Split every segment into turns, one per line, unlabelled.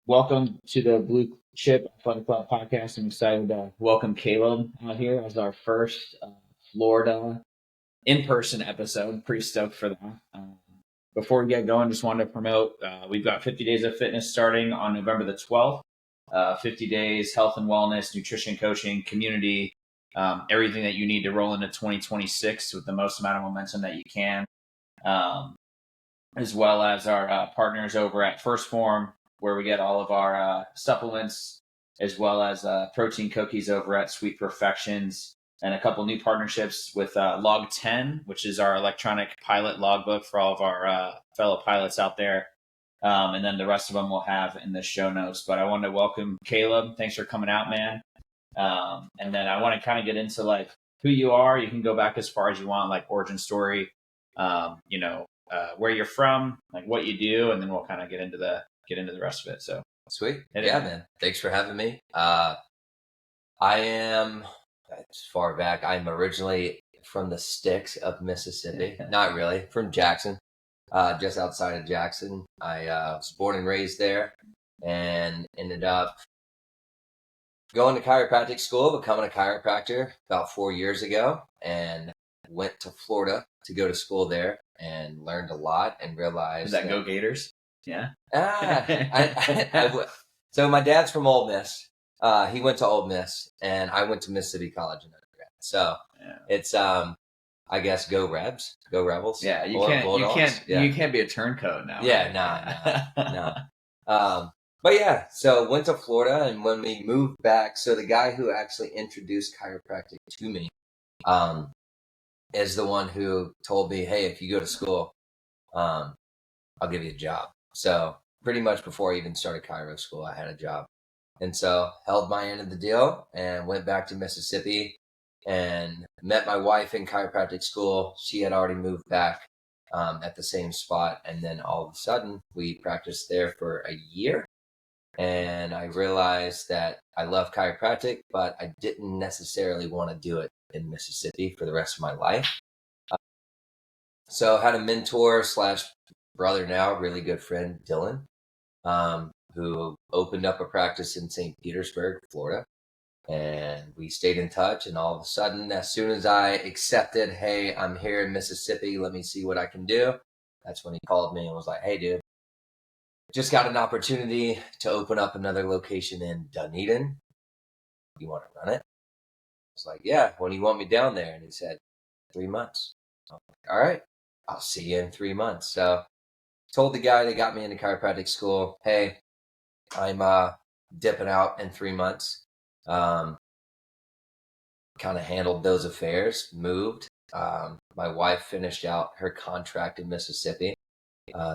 Welcome to the Blue Chip Fun Club podcast. I'm excited to welcome Caleb out here as our first Florida in-person episode. Pretty stoked for that. Before we get going, just wanted to promote we've got 50 Days of Fitness starting on November the 12th. 50 days, health and wellness, nutrition coaching, community, everything that you need to roll into 2026 with the most amount of momentum that you can. As well as our partners over at First Form, where we get all of our supplements, as well as protein cookies over at Sweet Perfections, and a couple new partnerships with LogTen, which is our electronic pilot logbook for all of our fellow pilots out there. And then the rest of them we'll have in the show notes. But I wanted to welcome Caleb. Thanks for coming out, man. And then I want to kind of get into like who you are. You can go back as far as you want, like origin story, where you're from, like what you do, and then we'll kind of get into the rest of it. So
sweet. Yeah, man. Thanks for having me. I am, as far back, I'm originally from the sticks of Mississippi. Not really, from Jackson, just outside of Jackson. I was born and raised there and ended up going to chiropractic school, becoming a chiropractor about 4 years ago, and went to Florida to go to school there and learned a lot and realized
that go Gators. Yeah.
So my dad's from Ole Miss. He went to Ole Miss, and I went to Mississippi College in undergrad. So it's I guess go Rebs, go Rebels.
Yeah, you can't be a turncoat now.
Yeah, no. But yeah, so went to Florida, and when we moved back, so the guy who actually introduced chiropractic to me, is the one who told me, hey, if you go to school, I'll give you a job. So pretty much before I even started chiro school, I had a job. And so held my end of the deal and went back to Mississippi and met my wife in chiropractic school. She had already moved back at the same spot. And then all of a sudden we practiced there for a year. And I realized that I love chiropractic, but I didn't necessarily want to do it in Mississippi for the rest of my life. So I had a mentor / brother now, really good friend, Dylan, who opened up a practice in St. Petersburg, Florida. And we stayed in touch. And all of a sudden, as soon as I accepted, hey, I'm here in Mississippi, let me see what I can do. That's when he called me and was like, hey, dude, just got an opportunity to open up another location in Dunedin. You want to run it? I was like, yeah, when do you want me down there? And he said, 3 months. I'm like, all right, I'll see you in 3 months. So told the guy that got me into chiropractic school, hey, I'm dipping out in 3 months. Kind of handled those affairs, moved. My wife finished out her contract in Mississippi.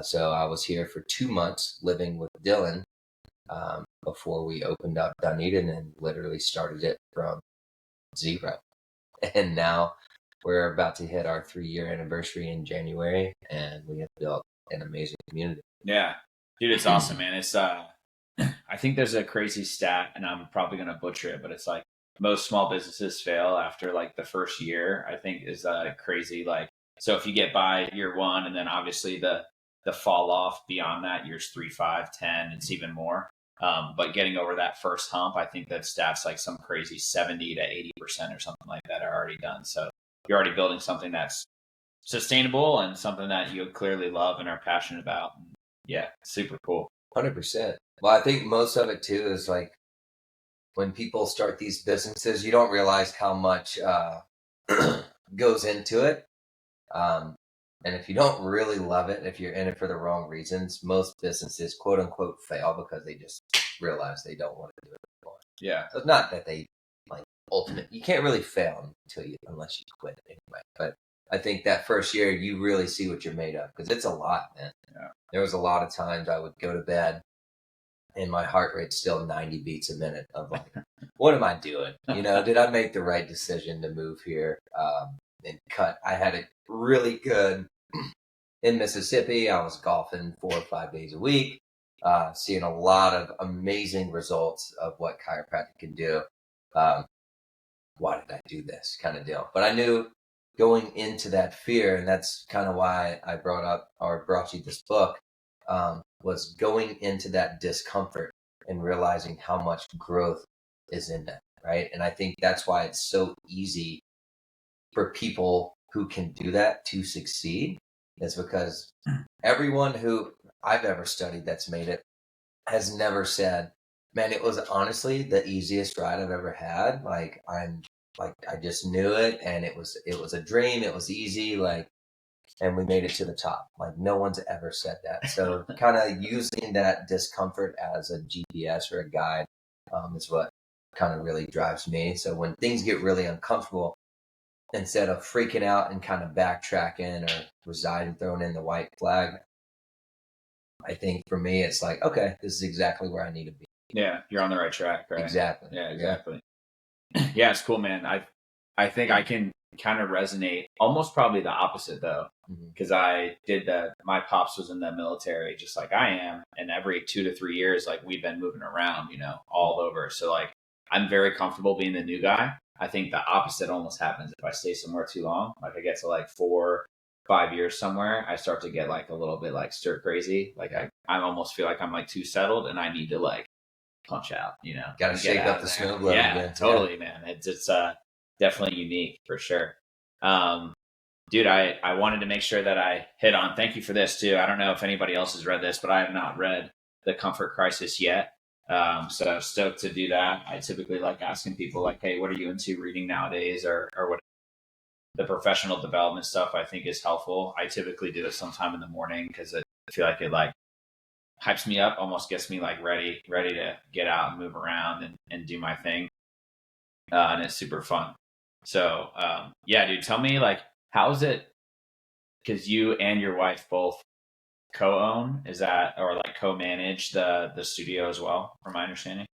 So I was here for 2 months living with Dylan before we opened up Dunedin and literally started it from zero. And now we're about to hit our 3-year anniversary in January, and we have built an amazing community.
Yeah, dude, it's awesome, man. It's I think there's a crazy stat, and I'm probably gonna butcher it, but it's like most small businesses fail after like the first year. I think is crazy. Like, so if you get by year one, and then obviously the fall off beyond that, years 3, 5, 10, it's even more. But getting over that first hump, I think that stats like some crazy 70 to 80% or something like that are already done. So you're already building something that's sustainable and something that you clearly love and are passionate about. And yeah, super cool.
100%. Well, I think most of it too is like when people start these businesses, you don't realize how much goes into it. And if you don't really love it, if you're in it for the wrong reasons, most businesses, quote unquote, fail because they just realize they don't want to do it anymore.
Yeah.
So it's not that they like ultimate. You can't really fail unless you quit anyway. But I think that first year you really see what you're made of because it's a lot, man.
Yeah.
There was a lot of times I would go to bed and my heart rate's still 90 beats a minute of like, what am I doing? Did I make the right decision to move here and cut? I had it really good in Mississippi. I was golfing 4 or 5 days a week, seeing a lot of amazing results of what chiropractic can do. Why did I do this kind of deal? But I knew going into that fear, and that's kind of why I brought you this book, was going into that discomfort and realizing how much growth is in that, right? And I think that's why it's so easy for people who can do that to succeed, is because everyone who I've ever studied that's made it has never said, man, it was honestly the easiest ride I've ever had. Like, I just knew it, and it was a dream. It was easy. Like, and we made it to the top. Like, no one's ever said that. So kind of using that discomfort as a GPS or a guide is what kind of really drives me. So when things get really uncomfortable, instead of freaking out and kind of backtracking or resigning, throwing in the white flag, I think for me, it's like, okay, this is exactly where I need to be.
Yeah, you're on the right track, right?
Exactly.
Yeah, exactly. Yeah, it's cool, man. I think I can kind of resonate. Almost probably the opposite though, because I did that. My pops was in the military, just like I am, and every 2 to 3 years, like we've been moving around, all over. So like I'm very comfortable being the new guy. I think the opposite almost happens if I stay somewhere too long. Like I get to like 4, 5 years somewhere, I start to get like a little bit like stir crazy. Like I almost feel like I'm like too settled, and I need to like punch out.
Got to shake up the snow globe again.
Totally, man. It's definitely unique for sure. Dude, I wanted to make sure that I hit on. Thank you for this too. I don't know if anybody else has read this, but I have not read The Comfort Crisis yet. So I'm stoked to do that. I typically like asking people like, hey, what are you into reading nowadays, or what the professional development stuff I think is helpful. I typically do it sometime in the morning because I feel like it like hypes me up, almost gets me like ready to get out and move around and do my thing. And it's super fun. So, yeah, dude, tell me like, how's it? Because you and your wife both co-own, is that, or like co-manage the studio as well, from my understanding?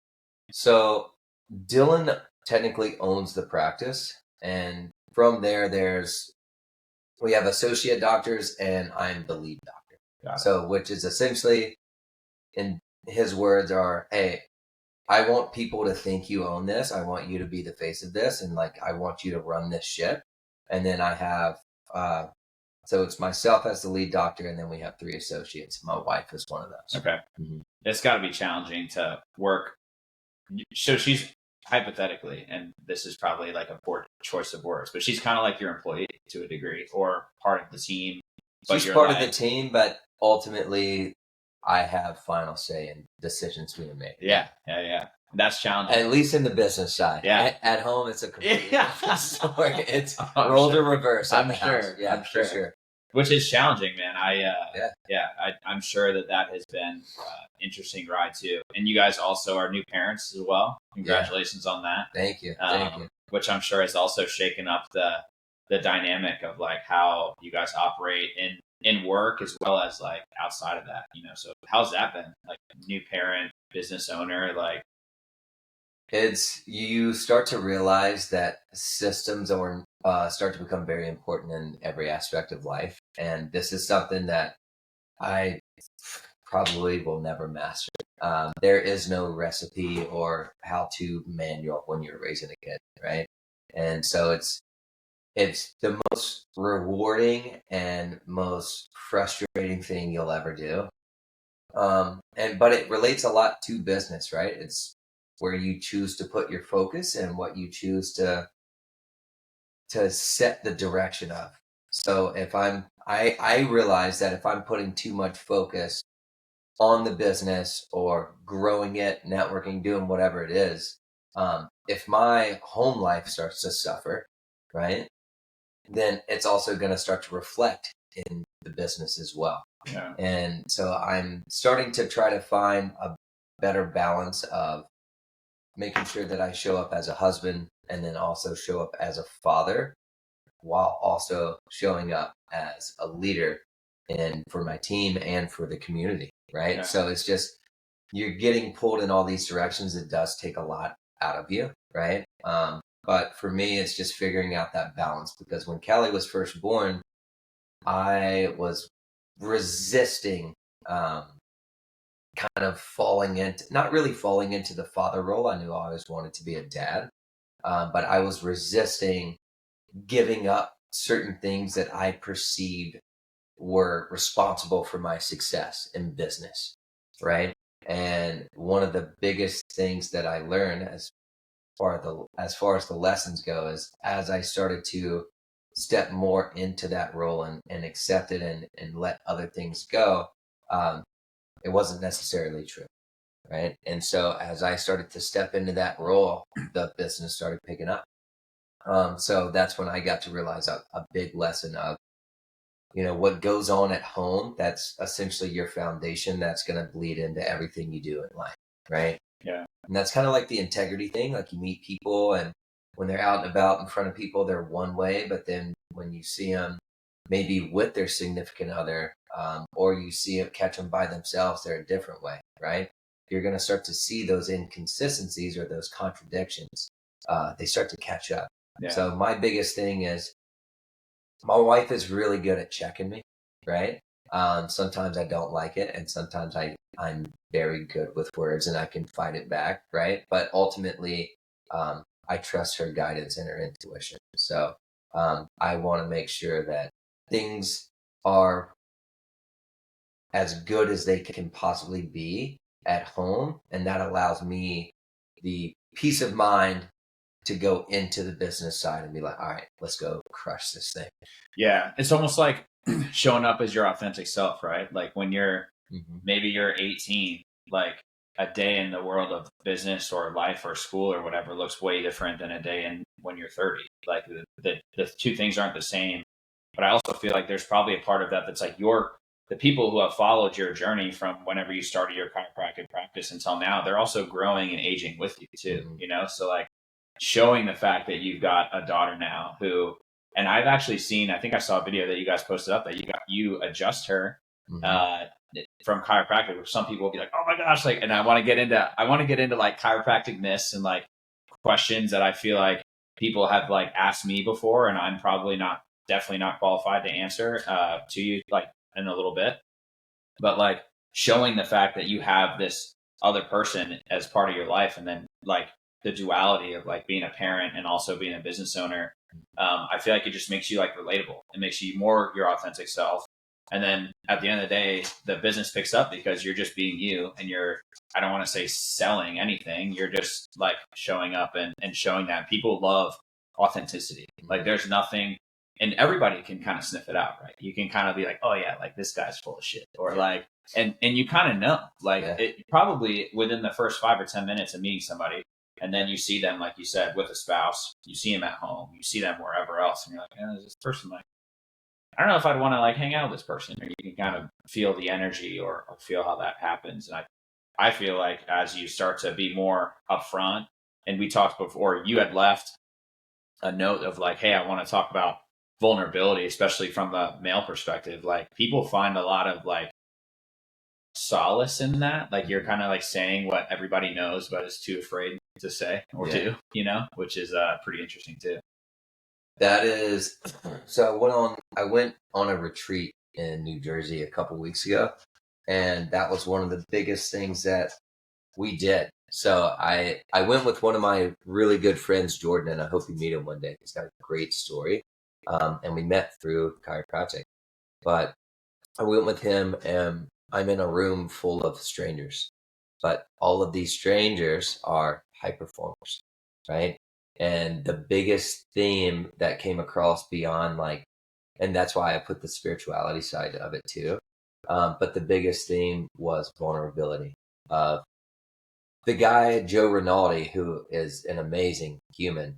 So Dylan technically owns the practice, and from there, we have associate doctors, and I'm the lead doctor. So, which is essentially, in his words, are, hey, I want people to think you own this. I want you to be the face of this, and like I want you to run this ship. And then I have, so it's myself as the lead doctor, and then we have 3 associates. My wife is one of those.
Okay, it's got to be challenging to work. So she's hypothetically, and this is probably like a poor choice of words, but she's kind of like your employee to a degree, or part of the team.
She's part of the team, but ultimately I have final say in decisions being made.
Yeah. That's challenging.
At least in the business side.
Yeah.
At home, it's a complete different story. It's roles are reversed.
I'm sure.
Yeah,
I'm sure.
For sure.
Which is challenging, man. I'm sure that has been interesting ride too. And you guys also are new parents as well. Congratulations on that.
Thank you. Thank you.
Which I'm sure has also shaken up the dynamic of like how you guys operate in work as well as like outside of that. So how's that been? Like new parent, business owner, like.
You start to realize that systems start to become very important in every aspect of life. And this is something that I probably will never master. There is no recipe or how-to manual when you're raising a kid, right? And so it's the most rewarding and most frustrating thing you'll ever do. But it relates a lot to business, right? It's where you choose to put your focus and what you choose to set the direction of. So if I realize that if I'm putting too much focus on the business or growing it, networking, doing whatever it is, if my home life starts to suffer, right, then it's also going to start to reflect in the business as well.
Yeah.
And so I'm starting to try to find a better balance of making sure that I show up as a husband and then also show up as a father, while also showing up as a leader and for my team and for the community, right? Yeah. So it's just, you're getting pulled in all these directions. It does take a lot out of you, right? But for me, it's just figuring out that balance, because when Callie was first born, I was resisting kind of not really falling into the father role. I knew I always wanted to be a dad, but I was resisting giving up certain things that I perceived were responsible for my success in business, right? And one of the biggest things that I learned as far as the lessons go is as I started to step more into that role and accept it and let other things go, it wasn't necessarily true. Right. And so as I started to step into that role, the business started picking up. So that's when I got to realize a big lesson of, what goes on at home, that's essentially your foundation that's going to bleed into everything you do in life. Right.
Yeah.
And that's kind of like the integrity thing. Like you meet people and when they're out and about in front of people, they're one way. But then when you see them maybe with their significant other, or you see them catch them by themselves, they're a different way. Right. You're going to start to see those inconsistencies or those contradictions. They start to catch up.
Yeah.
So my biggest thing is my wife is really good at checking me, right? Sometimes I don't like it, and sometimes I'm very good with words and I can fight it back, right? But ultimately, I trust her guidance and her intuition. So I want to make sure that things are as good as they can possibly be at home, and that allows me the peace of mind to go into the business side and be like, all right, let's go crush this thing.
Yeah. It's almost like showing up as your authentic self, right? Like when maybe you're 18, like a day in the world of business or life or school or whatever looks way different than a day when you're 30. Like the two things aren't the same. But I also feel like there's probably a part of that that's like the people who have followed your journey from whenever you started your chiropractic practice until now, they're also growing and aging with you too, So like showing the fact that you've got a daughter now and I've actually seen, I think I saw a video that you guys posted up that you adjust her, from chiropractic, which some people will be like, oh my gosh, like, and I want to get into like chiropractic myths and like questions that I feel like people have like asked me before, and I'm definitely not qualified to answer to you like in a little bit, but like showing the fact that you have this other person as part of your life, and then like the duality of like being a parent and also being a business owner. I feel like it just makes you like relatable. It makes you more your authentic self. And then at the end of the day, the business picks up because you're just being you, and I don't want to say selling anything. You're just like showing up and showing that people love authenticity. Like there's nothing, and everybody can kind of sniff it out, right? You can kind of be like, oh yeah, like this guy's full of shit, or like, and you kind of know, like it probably within the first 5 or 10 minutes of meeting somebody, and then you see them, like you said, with a spouse, you see them at home, you see them wherever else, and you're like, is this person like, I don't know if I'd want to like hang out with this person, or you can kind of feel the energy or feel how that happens. And I feel like as you start to be more upfront, and we talked before, you had left a note of like, hey, I want to talk about vulnerability, especially from the male perspective. Like people find a lot of like solace in that. Like you're kind of like saying what everybody knows, but is too afraid to say or do, which is pretty interesting too.
That is, so I went on a retreat in New Jersey a couple weeks ago, and that was one of the biggest things that we did. So I went with one of my really good friends, Jordan, and I hope you meet him one day. He's got a great story. And we met through chiropractic, but I went with him and I'm in a room full of strangers, but all of these strangers are high performers, right? And the biggest theme that came across beyond like, and that's why I put the spirituality side of it too. But the biggest theme was vulnerability. The guy, Joe Rinaldi, who is an amazing human,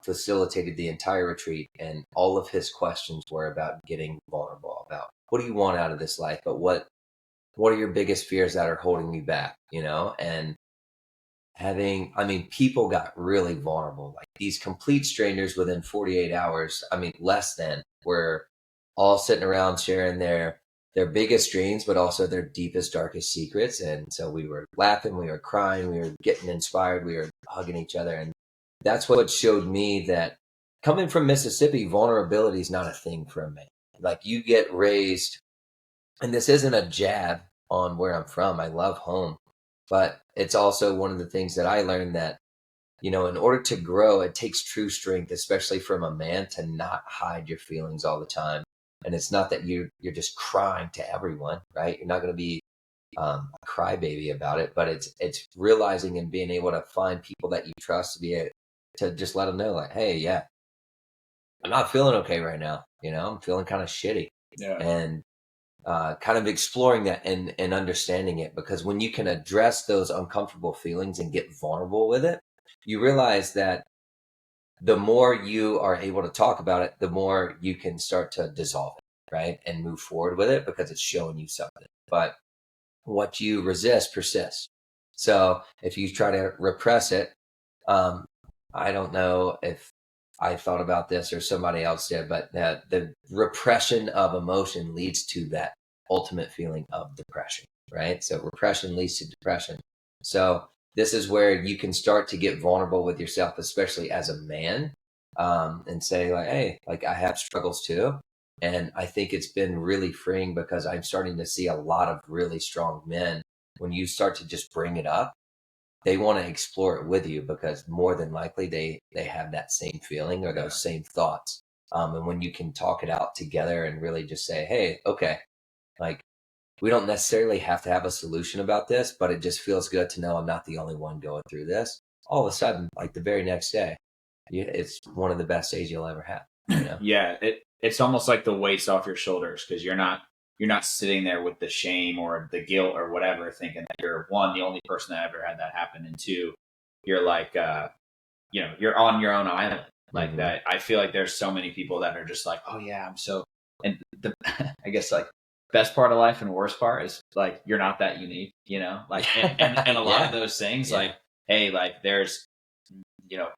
facilitated the entire retreat, and all of his questions were about getting vulnerable, about what do you want out of this life, but what are your biggest fears that are holding you back, and people got really vulnerable, like these complete strangers within 48 hours, less than, were all sitting around sharing their biggest dreams, but also their deepest, darkest secrets. And so we were laughing, we were crying, we were getting inspired, we were hugging each other. And that's what showed me that coming from Mississippi, vulnerability is not a thing for a man. Like you get raised, and this isn't a jab on where I'm from. I love home, but it's also one of the things that I learned that, in order to grow, it takes true strength, especially from a man, to not hide your feelings all the time. And it's not that you're just crying to everyone, right? You're not going to be a crybaby about it, but it's realizing and being able to find people that you trust to be able to just let them know, like, hey, yeah, I'm not feeling okay right now. I'm feeling kind of shitty.
Yeah.
And kind of exploring that and understanding it, because when you can address those uncomfortable feelings and get vulnerable with it, you realize that the more you are able to talk about it, the more you can start to dissolve it, right? And move forward with it because it's showing you something. But what you resist persists. So if you try to repress it, um, I don't know if I thought about this or somebody else did, but the repression of emotion leads to that ultimate feeling of depression, right? So repression leads to depression. So this is where you can start to get vulnerable with yourself, especially as a man, and say like, hey, like I have struggles too. And I think it's been really freeing because I'm starting to see a lot of really strong men. When you start to just bring it up, they want to explore it with you because more than likely they have that same feeling or those same thoughts. And when you can talk it out together and really just say, hey, okay, like we don't necessarily have to have a solution about this, but it just feels good to know I'm not the only one going through this. All of a sudden, like the very next day, it's one of the best days you'll ever have.
Yeah, it's almost like the weight's off your shoulders because you're not sitting there with the shame or the guilt or whatever, thinking that you're one, the only person that ever had that happen, and two, you're like you're on your own island like that. I feel like there's so many people that are just like, oh yeah, I'm so, and the I guess like best part of life and worst part is like you're not that unique, like and a lot of those things, like, hey, like there's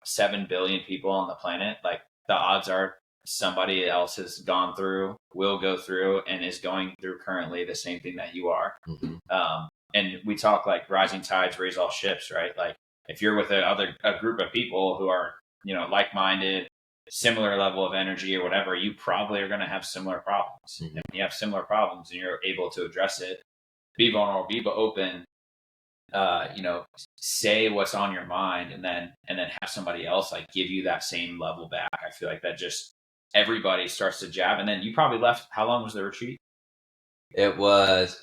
7 billion people on the planet, like the odds are somebody else has gone through, will go through, and is going through currently the same thing that you are. And we talk like rising tides raise all ships, right? Like if you're with a group of people who are like-minded, similar level of energy or whatever, you probably are going to have similar problems. And when you have similar problems and you're able to address it, be vulnerable, be open, say what's on your mind, and then have somebody else like give you that same level back. I feel like that just everybody starts to jab. And then you probably left. How long was the retreat?
It was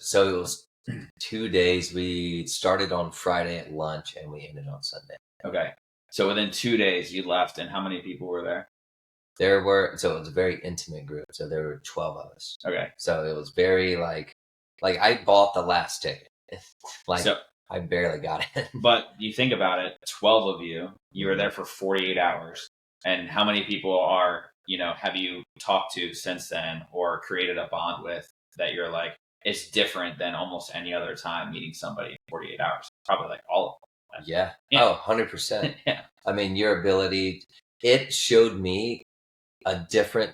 2 days. We started on Friday at lunch and we ended on Sunday.
Okay. So within 2 days you left, and how many people were there?
So it was a very intimate group. So there were 12 of us.
Okay.
So it was very like I bought the last ticket. I barely got it.
But you think about it, 12 of you were there for 48 hours. And how many people have you talked to since then or created a bond with that you're like, it's different than almost any other time meeting somebody in 48 hours? Probably like all of them.
Yeah. Oh, 100%.
Yeah.
I mean, your ability, it showed me a different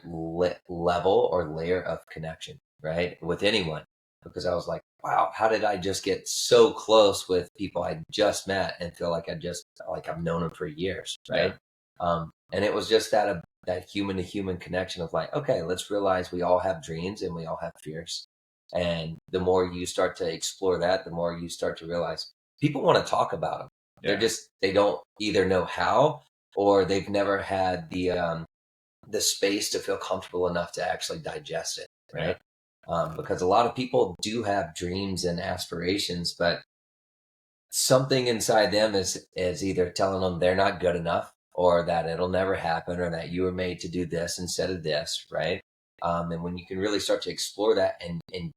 level or layer of connection, right? With anyone. Because I was like, wow, how did I just get so close with people I just met and feel like I've known them for years, right? Yeah. And it was just that human to human connection of like, okay, let's realize we all have dreams and we all have fears. And the more you start to explore that, the more you start to realize people want to talk about them. Yeah. They don't either know how, or they've never had the space to feel comfortable enough to actually digest it, right? Yeah. Because a lot of people do have dreams and aspirations, but something inside them is either telling them they're not good enough, or that it'll never happen, or that you were made to do this instead of this, right? And when you can really start to explore that and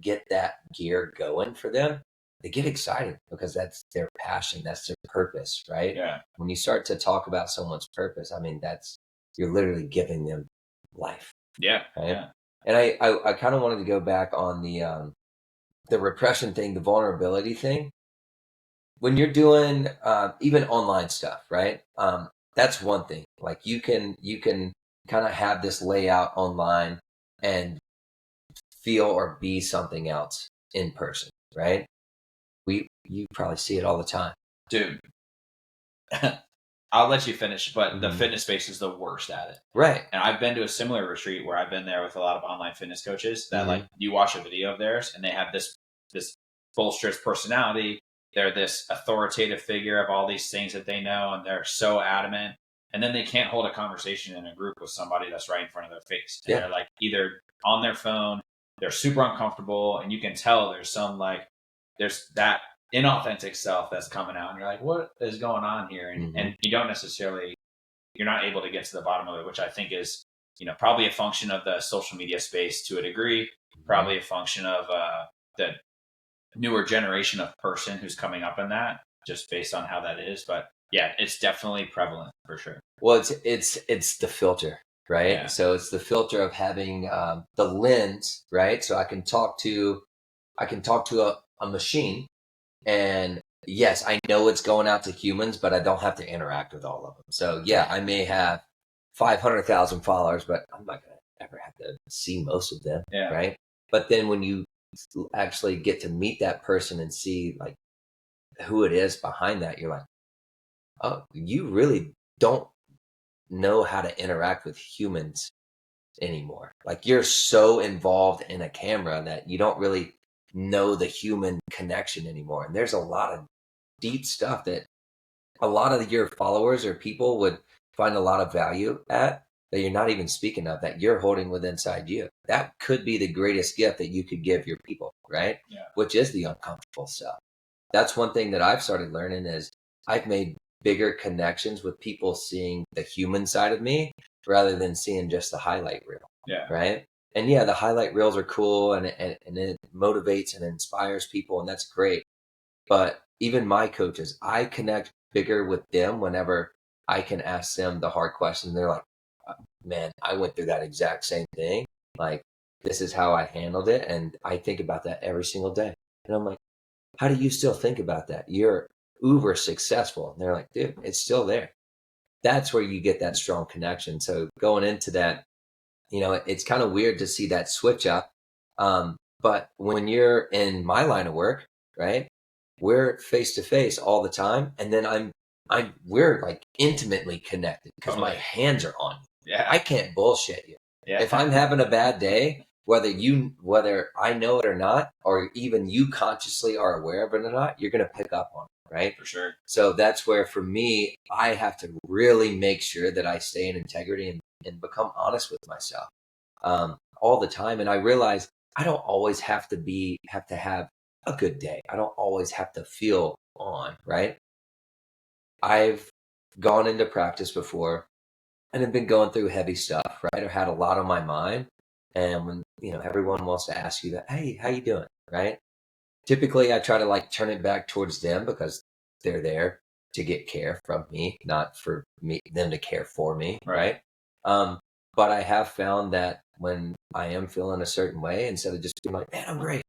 get that gear going for them, they get excited because that's their passion, that's their purpose, right? Yeah. When you start to talk about someone's purpose, I mean, you're literally giving them life.
Yeah.
Right?
Yeah.
And I kind of wanted to go back on the repression thing, the vulnerability thing. When you're doing even online stuff, right? That's one thing. Like you can kind of have this layout online and feel or be something else in person, right? You probably see it all the time,
dude. I'll let you finish, but the fitness space is the worst at it.
Right.
And I've been to a similar retreat where I've been there with a lot of online fitness coaches that like you watch a video of theirs and they have this bolsterous personality. They're this authoritative figure of all these things that they know, and they're so adamant. And then they can't hold a conversation in a group with somebody that's right in front of their face. And they're like either on their phone, they're super uncomfortable, and you can tell there's some like there's that inauthentic self that's coming out, and you're like, what is going on here? And you don't necessarily, you're not able to get to the bottom of it, which I think is, probably a function of the social media space to a degree, probably a function of the newer generation of person who's coming up in that, just based on how that is. But yeah, it's definitely prevalent for sure.
Well, it's the filter, right?
Yeah.
So it's the filter of having the lens, right? So I can talk to a machine, and yes, I know it's going out to humans, but I don't have to interact with all of them. So yeah, I may have 500,000 followers, but I'm not going to ever have to see most of them,
Yeah.
right? But then when you actually get to meet that person and see like who it is behind that, you're like, oh, you really don't know how to interact with humans anymore. Like you're so involved in a camera that you don't really know the human connection anymore. And there's a lot of deep stuff that a lot of your followers or people would find a lot of value at, that you're not even speaking of, that you're holding within inside you. That could be the greatest gift that you could give your people, right?
Yeah.
Which is the uncomfortable stuff. That's one thing that I've started learning is I've made bigger connections with people seeing the human side of me rather than seeing just the highlight reel.
Yeah.
Right. And yeah, the highlight reels are cool and it motivates and inspires people, and that's great. But even my coaches, I connect bigger with them whenever I can ask them the hard questions. They're like, man, I went through that exact same thing. Like, this is how I handled it. And I think about that every single day. And I'm like, how do you still think about that? You're uber successful. And they're like, dude, it's still there. That's where you get that strong connection. So going into that, it's kind of weird to see that switch up. But when you're in my line of work, right, we're face to face all the time. And then we're like intimately connected because my hands are on you.
Yeah.
I can't bullshit you.
Yeah.
If I'm having a bad day, whether I know it or not, or even you consciously are aware of it or not, you're going to pick up on it, right?
For sure.
So that's where, for me, I have to really make sure that I stay in integrity and become honest with myself all the time. And I realize I don't always have to have a good day. I don't always have to feel on, right? I've gone into practice before and have been going through heavy stuff, right? Or had a lot on my mind. And when, everyone wants to ask you that, hey, how you doing? Right? Typically I try to like turn it back towards them because they're there to get care from me, not for them to care for me. Right. But I have found that when I am feeling a certain way, instead of just being like, man, I'm great,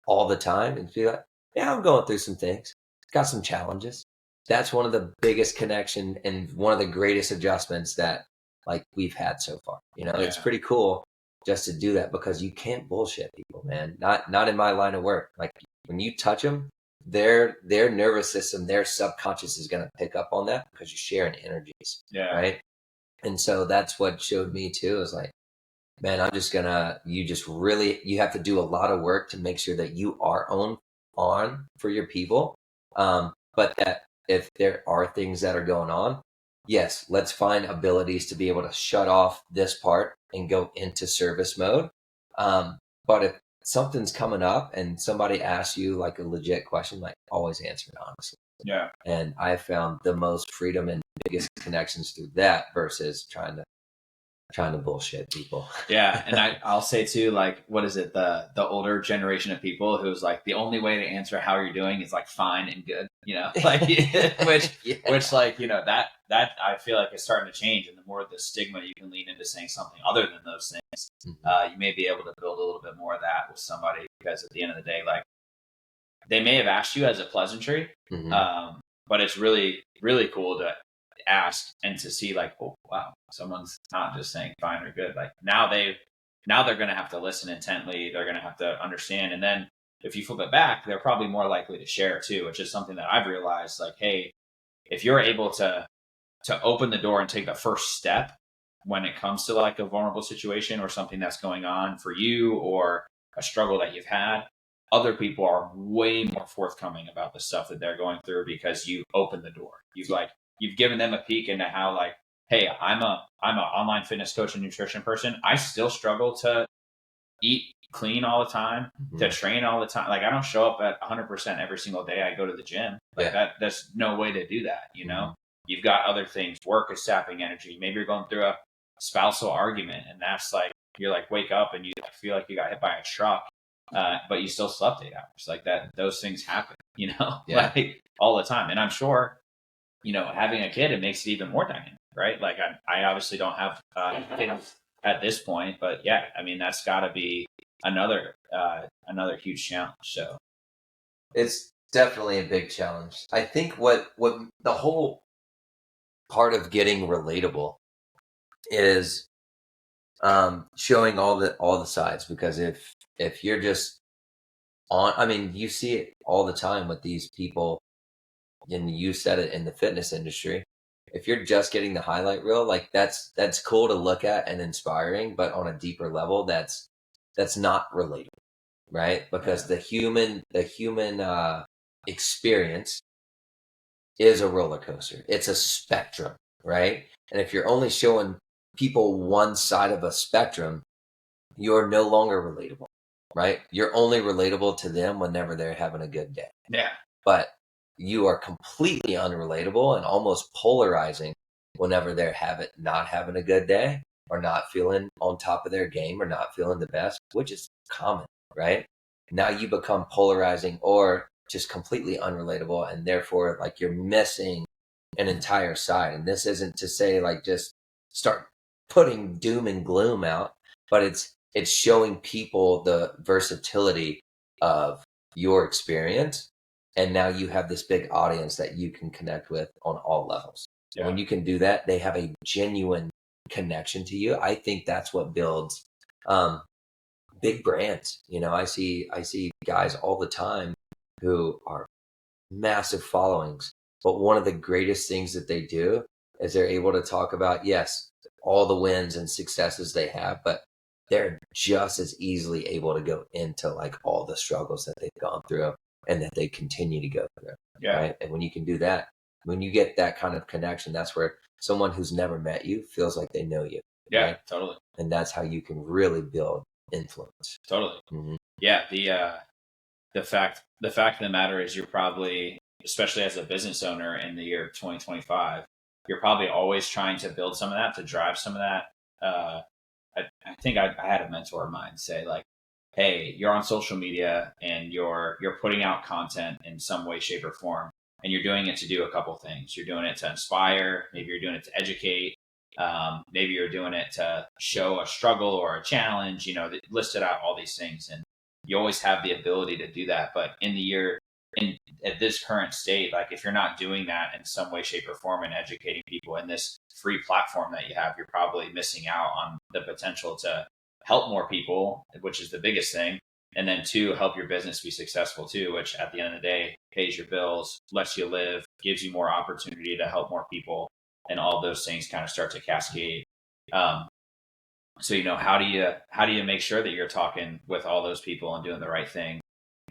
all the time, and be like, yeah, I'm going through some things, got some challenges. That's one of the biggest connection and one of the greatest adjustments that like we've had so far. It's pretty cool just to do that because you can't bullshit people, man. Not in my line of work. Like when you touch them, their nervous system, their subconscious is going to pick up on that because you're sharing energies.
Yeah.
Right. And so that's what showed me too, is like, man, you have to do a lot of work to make sure that you are on for your people. But that if there are things that are going on, yes, let's find abilities to be able to shut off this part and go into service mode. But if something's coming up and somebody asks you like a legit question, like always answer it honestly.
Yeah.
And I found the most freedom and biggest connections through that versus trying to bullshit people.
Yeah. And I'll say too, like, what is it? The older generation of people who's like, the only way to answer how you're doing is like fine and good, like, which like, that I feel like is starting to change. And the more the stigma you can lean into saying something other than those things, you may be able to build a little bit more of that with somebody, because at the end of the day, like, they may have asked you as a pleasantry, but it's really, really cool to ask and to see like, oh wow, someone's not just saying fine or good. Like now they're going to have to listen intently. They're going to have to understand. And then if you flip it back, they're probably more likely to share too, which is something that I've realized. Like, hey, if you're able to open the door and take the first step when it comes to like a vulnerable situation or something that's going on for you or a struggle that you've had, other people are way more forthcoming about the stuff that they're going through because you opened the door. You've given them a peek into how, like, hey, I'm a online fitness coach and nutrition person. I still struggle to eat clean all the time, to train all the time. Like I don't show up at 100% every single day I go to the gym. Like that's no way to do that. You know, you've got other things. Work is sapping energy. Maybe you're going through a spousal argument, and that's like you're like wake up and you feel like you got hit by a truck, but you still slept 8 hours. Like that, those things happen. You know, like all the time. And I'm sure, you know, having a kid, it makes it even more dynamic, right? Like I obviously don't have kids at this point, but yeah, I mean that's got to be another huge challenge. So
it's definitely a big challenge. I think what the whole part of getting relatable is showing all the sides, because if you're just on, I mean, you see it all the time with these people, and you said it in the fitness industry. If you're just getting the highlight reel, like that's cool to look at and inspiring, but on a deeper level, that's not relatable, right? Because the human experience is a roller coaster. It's a spectrum, right? And if you're only showing people one side of a spectrum, you're no longer relatable, right? You're only relatable to them whenever they're having a good day.
Yeah.
But you are completely unrelatable and almost polarizing whenever they're not having a good day, or not feeling on top of their game, or not feeling the best, which is common, right? Now you become polarizing or just completely unrelatable, and therefore like you're missing an entire side. And this isn't to say like just start putting doom and gloom out, but it's showing people the versatility of your experience. And now you have this big audience that you can connect with on all levels. Yeah. And when you can do that, they have a genuine connection to you. I think that's what builds big brands. You know, I see guys all the time who are massive followings, but one of the greatest things that they do is they're able to talk about, yes, all the wins and successes they have, but they're just as easily able to go into like all the struggles that they've gone through and that they continue to go through. Yeah. Right. And when you can do that, when you get that kind of connection, that's where someone who's never met you feels like they know you.
Yeah,
right?
Totally.
And that's how you can really build influence.
Totally. Mm-hmm. Yeah. The fact of the matter is, you're probably, especially as a business owner in the year 2025, you're probably always trying to build some of that, to drive some of that. I think I had a mentor of mine say like, hey, you're on social media and you're putting out content in some way, shape, or form, and you're doing it to do a couple things. You're doing it to inspire. Maybe you're doing it to educate. Maybe you're doing it to show a struggle or a challenge. You know, that listed out all these things, and you always have the ability to do that. But at this current state, like if you're not doing that in some way, shape, or form and educating people in this free platform that you have, you're probably missing out on the potential to help more people, which is the biggest thing. And then 2, help your business be successful too, which at the end of the day pays your bills, lets you live, gives you more opportunity to help more people. And all those things kind of start to cascade. So, you know, how do you make sure that you're talking with all those people and doing the right thing?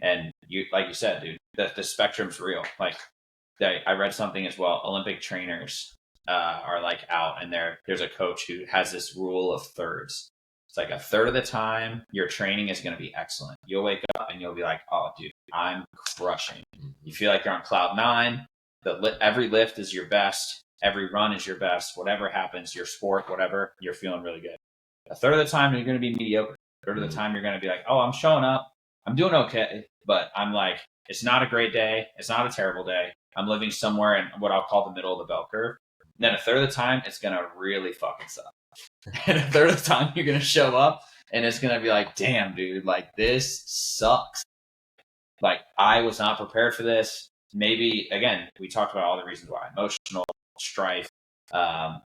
And you, like you said, dude, the spectrum's real. Like I read something as well. Olympic trainers are like out, and there's a coach who has this rule of thirds. It's like a third of the time your training is going to be excellent. You'll wake up and you'll be like, oh, dude, I'm crushing. You feel like you're on cloud 9. Every lift is your best. Every run is your best. Whatever happens, your sport, whatever, you're feeling really good. A third of the time you're going to be mediocre. A third of the time you're going to be like, oh, I'm showing up. I'm doing okay. But I'm like, it's not a great day. It's not a terrible day. I'm living somewhere in what I'll call the middle of the bell curve. And then a third of the time, it's going to really fucking suck. And a third of the time, you're going to show up and it's going to be like, damn, dude, like this sucks. Like I was not prepared for this. Maybe, again, we talked about all the reasons why: emotional strife.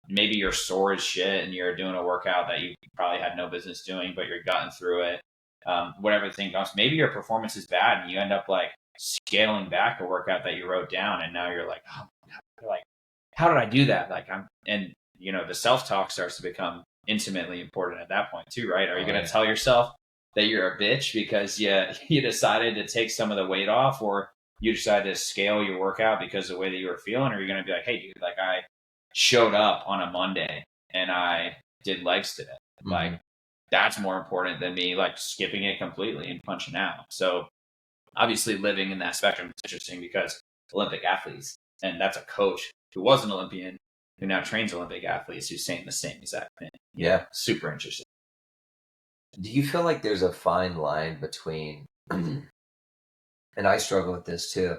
Maybe you're sore as shit and you're doing a workout that you probably had no business doing, but you're gutting through it. Whatever the thing comes, maybe your performance is bad and you end up like scaling back a workout that you wrote down, and now you're like, oh my God, like, how did I do that? Like and you know, the self-talk starts to become intimately important at that point too, right? Are you going to tell yourself that you're a bitch because you decided to take some of the weight off, or you decided to scale your workout because of the way that you were feeling? Or are you going to be like, hey, dude, like I showed up on a Monday and I did legs today. Mm-hmm. Like that's more important than me like skipping it completely and punching out. So obviously living in that spectrum is interesting because Olympic athletes, and that's a coach who was an Olympian who now trains Olympic athletes who's saying the same exact thing.
Yeah.
Super interesting.
Do you feel like there's a fine line between, and I struggle with this too,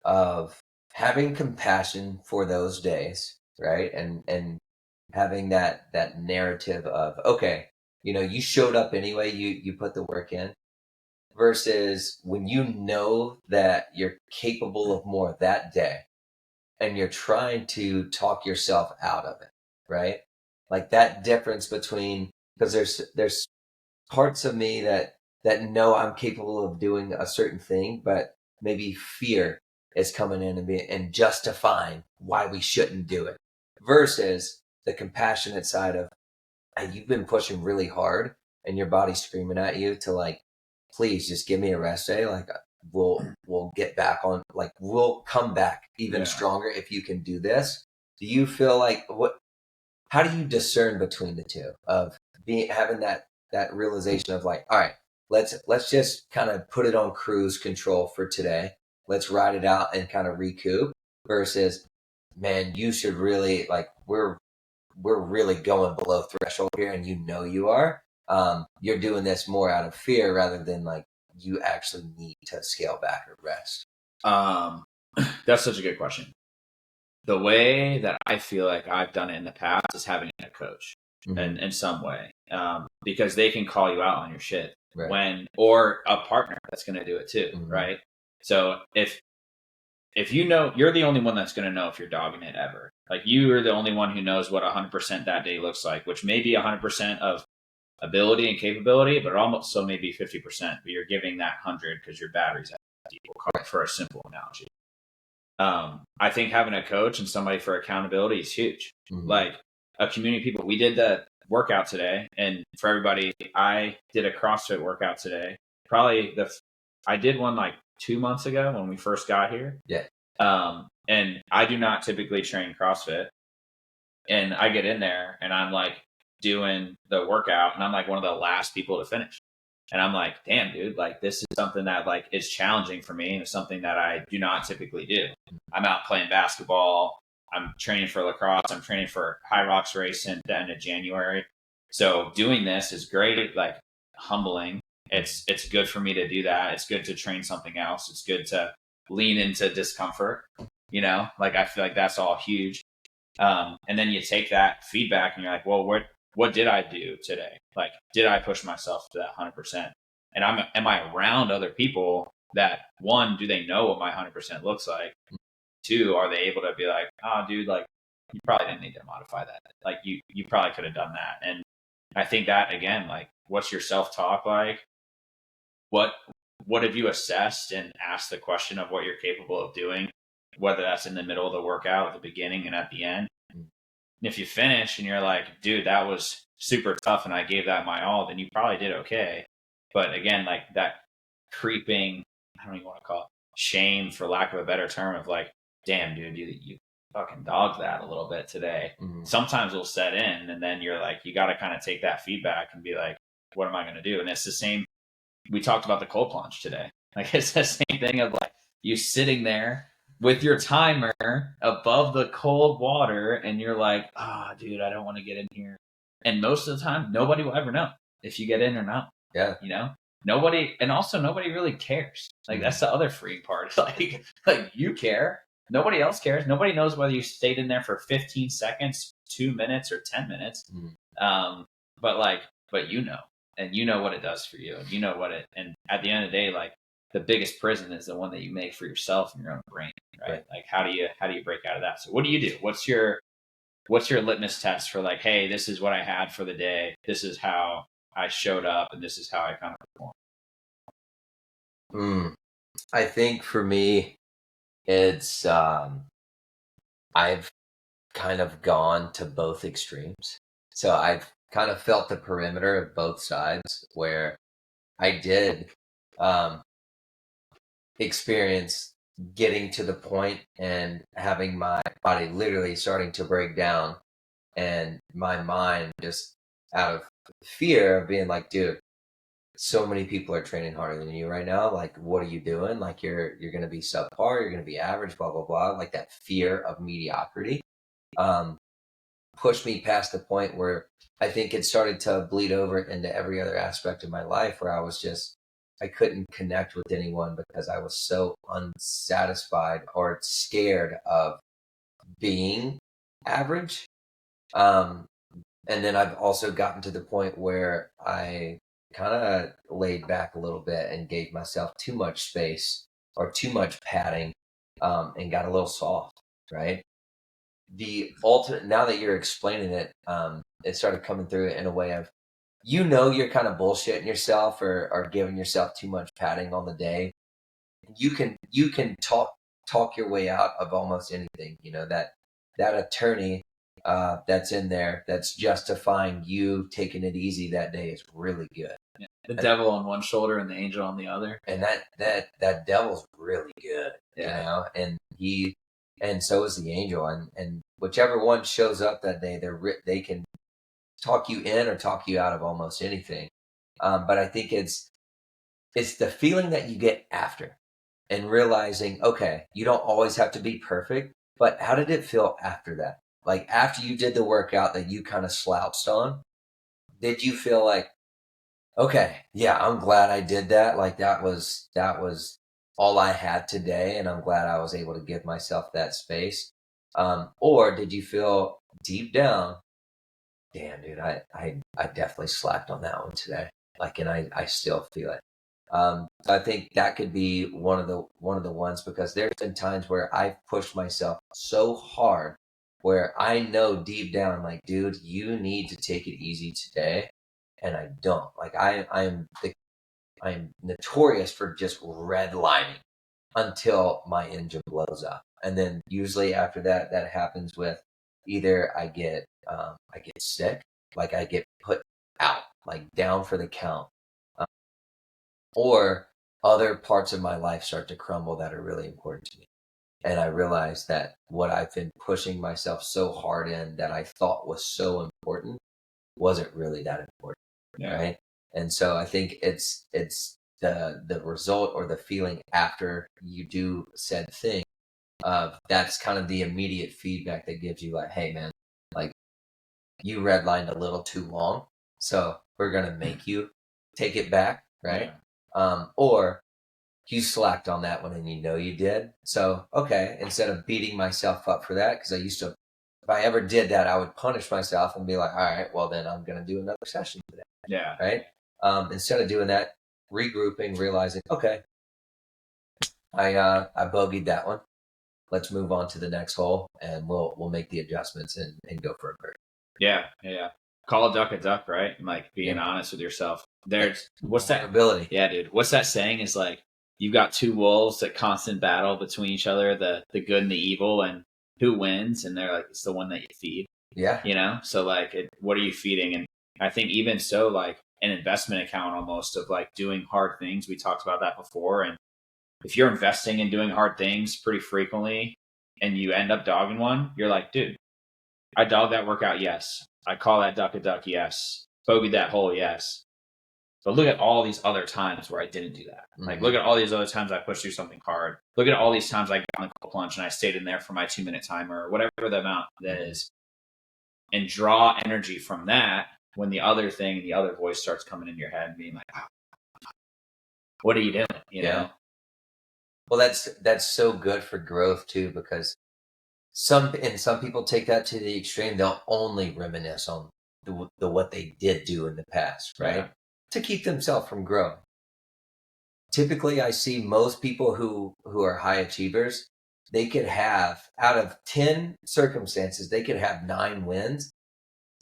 of having compassion for those days, right? And having that narrative of, okay, you showed up anyway, you put the work in, versus when you know that you're capable of more that day and you're trying to talk yourself out of it, right? Like that difference between, because there's parts of me that know I'm capable of doing a certain thing, but maybe fear is coming in and justifying why we shouldn't do it, versus the compassionate side of, hey, you've been pushing really hard and your body's screaming at you to like, please just give me a rest day. Like we'll get back on, like we'll come back even stronger if you can do this. Do you feel like how do you discern between the two of having that realization of like, all right, let's just kind of put it on cruise control for today. Let's ride it out and kind of recoup, versus, man, you should really like, we're really going below threshold here and you are. You're doing this more out of fear rather than like you actually need to scale back or rest.
That's such a good question. The way that I feel like I've done it in the past is having a coach in some way, because they can call you out on your shit or a partner that's going to do it too. Right. So if you're the only one that's going to know if you're dogging it ever, like you are the only one who knows what 100% that day looks like, which may be 100% of ability and capability, but almost so maybe 50%, but you're giving that 100 because your battery's empty, for a simple analogy. I think having a coach and somebody for accountability is huge. Like a community of people. We did the workout today, and for everybody, I did a CrossFit workout today. I did one like 2 months ago when we first got here.
Yeah.
And I do not typically train CrossFit, and I get in there and I'm like doing the workout, and I'm like one of the last people to finish. And I'm like, damn, dude, like this is something that like is challenging for me, and it's something that I do not typically do. I'm out playing basketball. I'm training for lacrosse. I'm training for High Rocks race in the end of January. So doing this is great, like humbling. It's good for me to do that. It's good to train something else. It's good to lean into discomfort, like I feel like that's all huge. And then you take that feedback and you're like, well, what did I do today? Like, did I push myself to that 100%? And am I around other people that, one, do they know what my 100% looks like? Two, are they able to be like, oh, dude, like you probably didn't need to modify that. Like you probably could have done that. And I think that again, like, what's your self-talk like? What have you assessed and asked the question of what you're capable of doing, whether that's in the middle of the workout, at the beginning and at the end? And if you finish and you're like, dude, that was super tough and I gave that my all, then you probably did okay. But again, like that creeping, I don't even want to call it shame, for lack of a better term, of like, damn, dude, you fucking dogged that a little bit today. Sometimes it'll set in, and then you're like, you got to kind of take that feedback and be like, what am I going to do? And it's the same. We talked about the cold plunge today. Like it's the same thing of like you sitting there with your timer above the cold water, and you're like, dude, I don't want to get in here. And most of the time, nobody will ever know if you get in or not.
Yeah.
Nobody really cares. Like that's the other freeing part. Like you care. Nobody else cares. Nobody knows whether you stayed in there for 15 seconds, 2 minutes, or 10 minutes. But and you know what it does for you, and you know and at the end of the day, like the biggest prison is the one that you make for yourself in your own brain, right? Like how do you break out of that? So what do you do? What's your litmus test for like, hey, this is what I had for the day. This is how I showed up, and this is how I kind of performed.
I think for me, it's I've kind of gone to both extremes. So I've kind of felt the perimeter of both sides, where I did experience getting to the point and having my body literally starting to break down and my mind just out of fear of being like, dude, so many people are training harder than you right now. Like, what are you doing? Like, you're going to be subpar. You're going to be average, blah, blah, blah. Like that fear of mediocrity pushed me past the point where I think it started to bleed over into every other aspect of my life where I couldn't connect with anyone because I was so unsatisfied or scared of being average. And then I've also gotten to the point where I kind of laid back a little bit and gave myself too much space or too much padding, and got a little soft, right? The ultimate, now that you're explaining it, it started coming through in a way of, you're kind of bullshitting yourself or giving yourself too much padding on the day. You can talk your way out of almost anything. That attorney that's in there that's justifying you taking it easy that day is really good.
Yeah. The devil on one shoulder and the angel on the other.
And that devil's really good, and so is the angel, and whichever one shows up that day, they can talk you in or talk you out of almost anything. But I think it's the feeling that you get after, and realizing, okay, you don't always have to be perfect, but how did it feel after that? Like after you did the workout that you kind of slouched on, did you feel like, okay, yeah, I'm glad I did that. Like that was all I had today, and I'm glad I was able to give myself that space. Or did you feel deep down, damn, dude, I definitely slacked on that one today. Like, and I still feel it. I think that could be one of the ones, because there's been times where I've pushed myself so hard where I know deep down, like, dude, you need to take it easy today. And I don't. Like I'm notorious for just redlining until my engine blows up. And then usually after that happens with either I get sick, like I get put out, like down for the count, or other parts of my life start to crumble that are really important to me. And I realize that what I've been pushing myself so hard in that I thought was so important wasn't really that important. Yeah. Right. And so I think it's the result or the feeling after you do said thing of that's kind of the immediate feedback that gives you like, hey man, like you redlined a little too long, so we're going to make you take it back. Right. Yeah. Or you slacked on that one and you did. So, okay, instead of beating myself up for that, because I used to, if I ever did that, I would punish myself and be like, all right, well then I'm going to do another session today. Yeah. Right. Instead of doing that, regrouping, realizing, okay, I bogeyed that one. Let's move on to the next hole, and we'll make the adjustments and go for a bird.
Yeah. Call a duck, right? And like being honest with yourself. There's what's that ability? Yeah, dude. What's that saying? Is like you've got two wolves that constant battle between each other, the good and the evil, and who wins? And they're like, it's the one that you feed. Yeah. So like, what are you feeding? And I think even so, like an investment account almost of like doing hard things. We talked about that before. And if you're investing in doing hard things pretty frequently and you end up dogging one, you're like, dude, I dogged that workout. Yes. I call that duck a duck. Yes. Bogeyed that hole. Yes. But look at all these other times where I didn't do that. Mm-hmm. Like, look at all these other times I pushed through something hard. Look at all these times I got on the cold plunge and I stayed in there for my 2-minute timer or whatever the amount that is. And draw energy from that when the other thing, the other voice starts coming in your head and being like, oh, what are you doing? You know?
Well, that's so good for growth too, because some people take that to the extreme. They'll only reminisce on the what they did do in the past, right? Yeah. To keep themselves from growing. Typically, I see most people who are high achievers, they could have, out of 10 circumstances, they could have 9 wins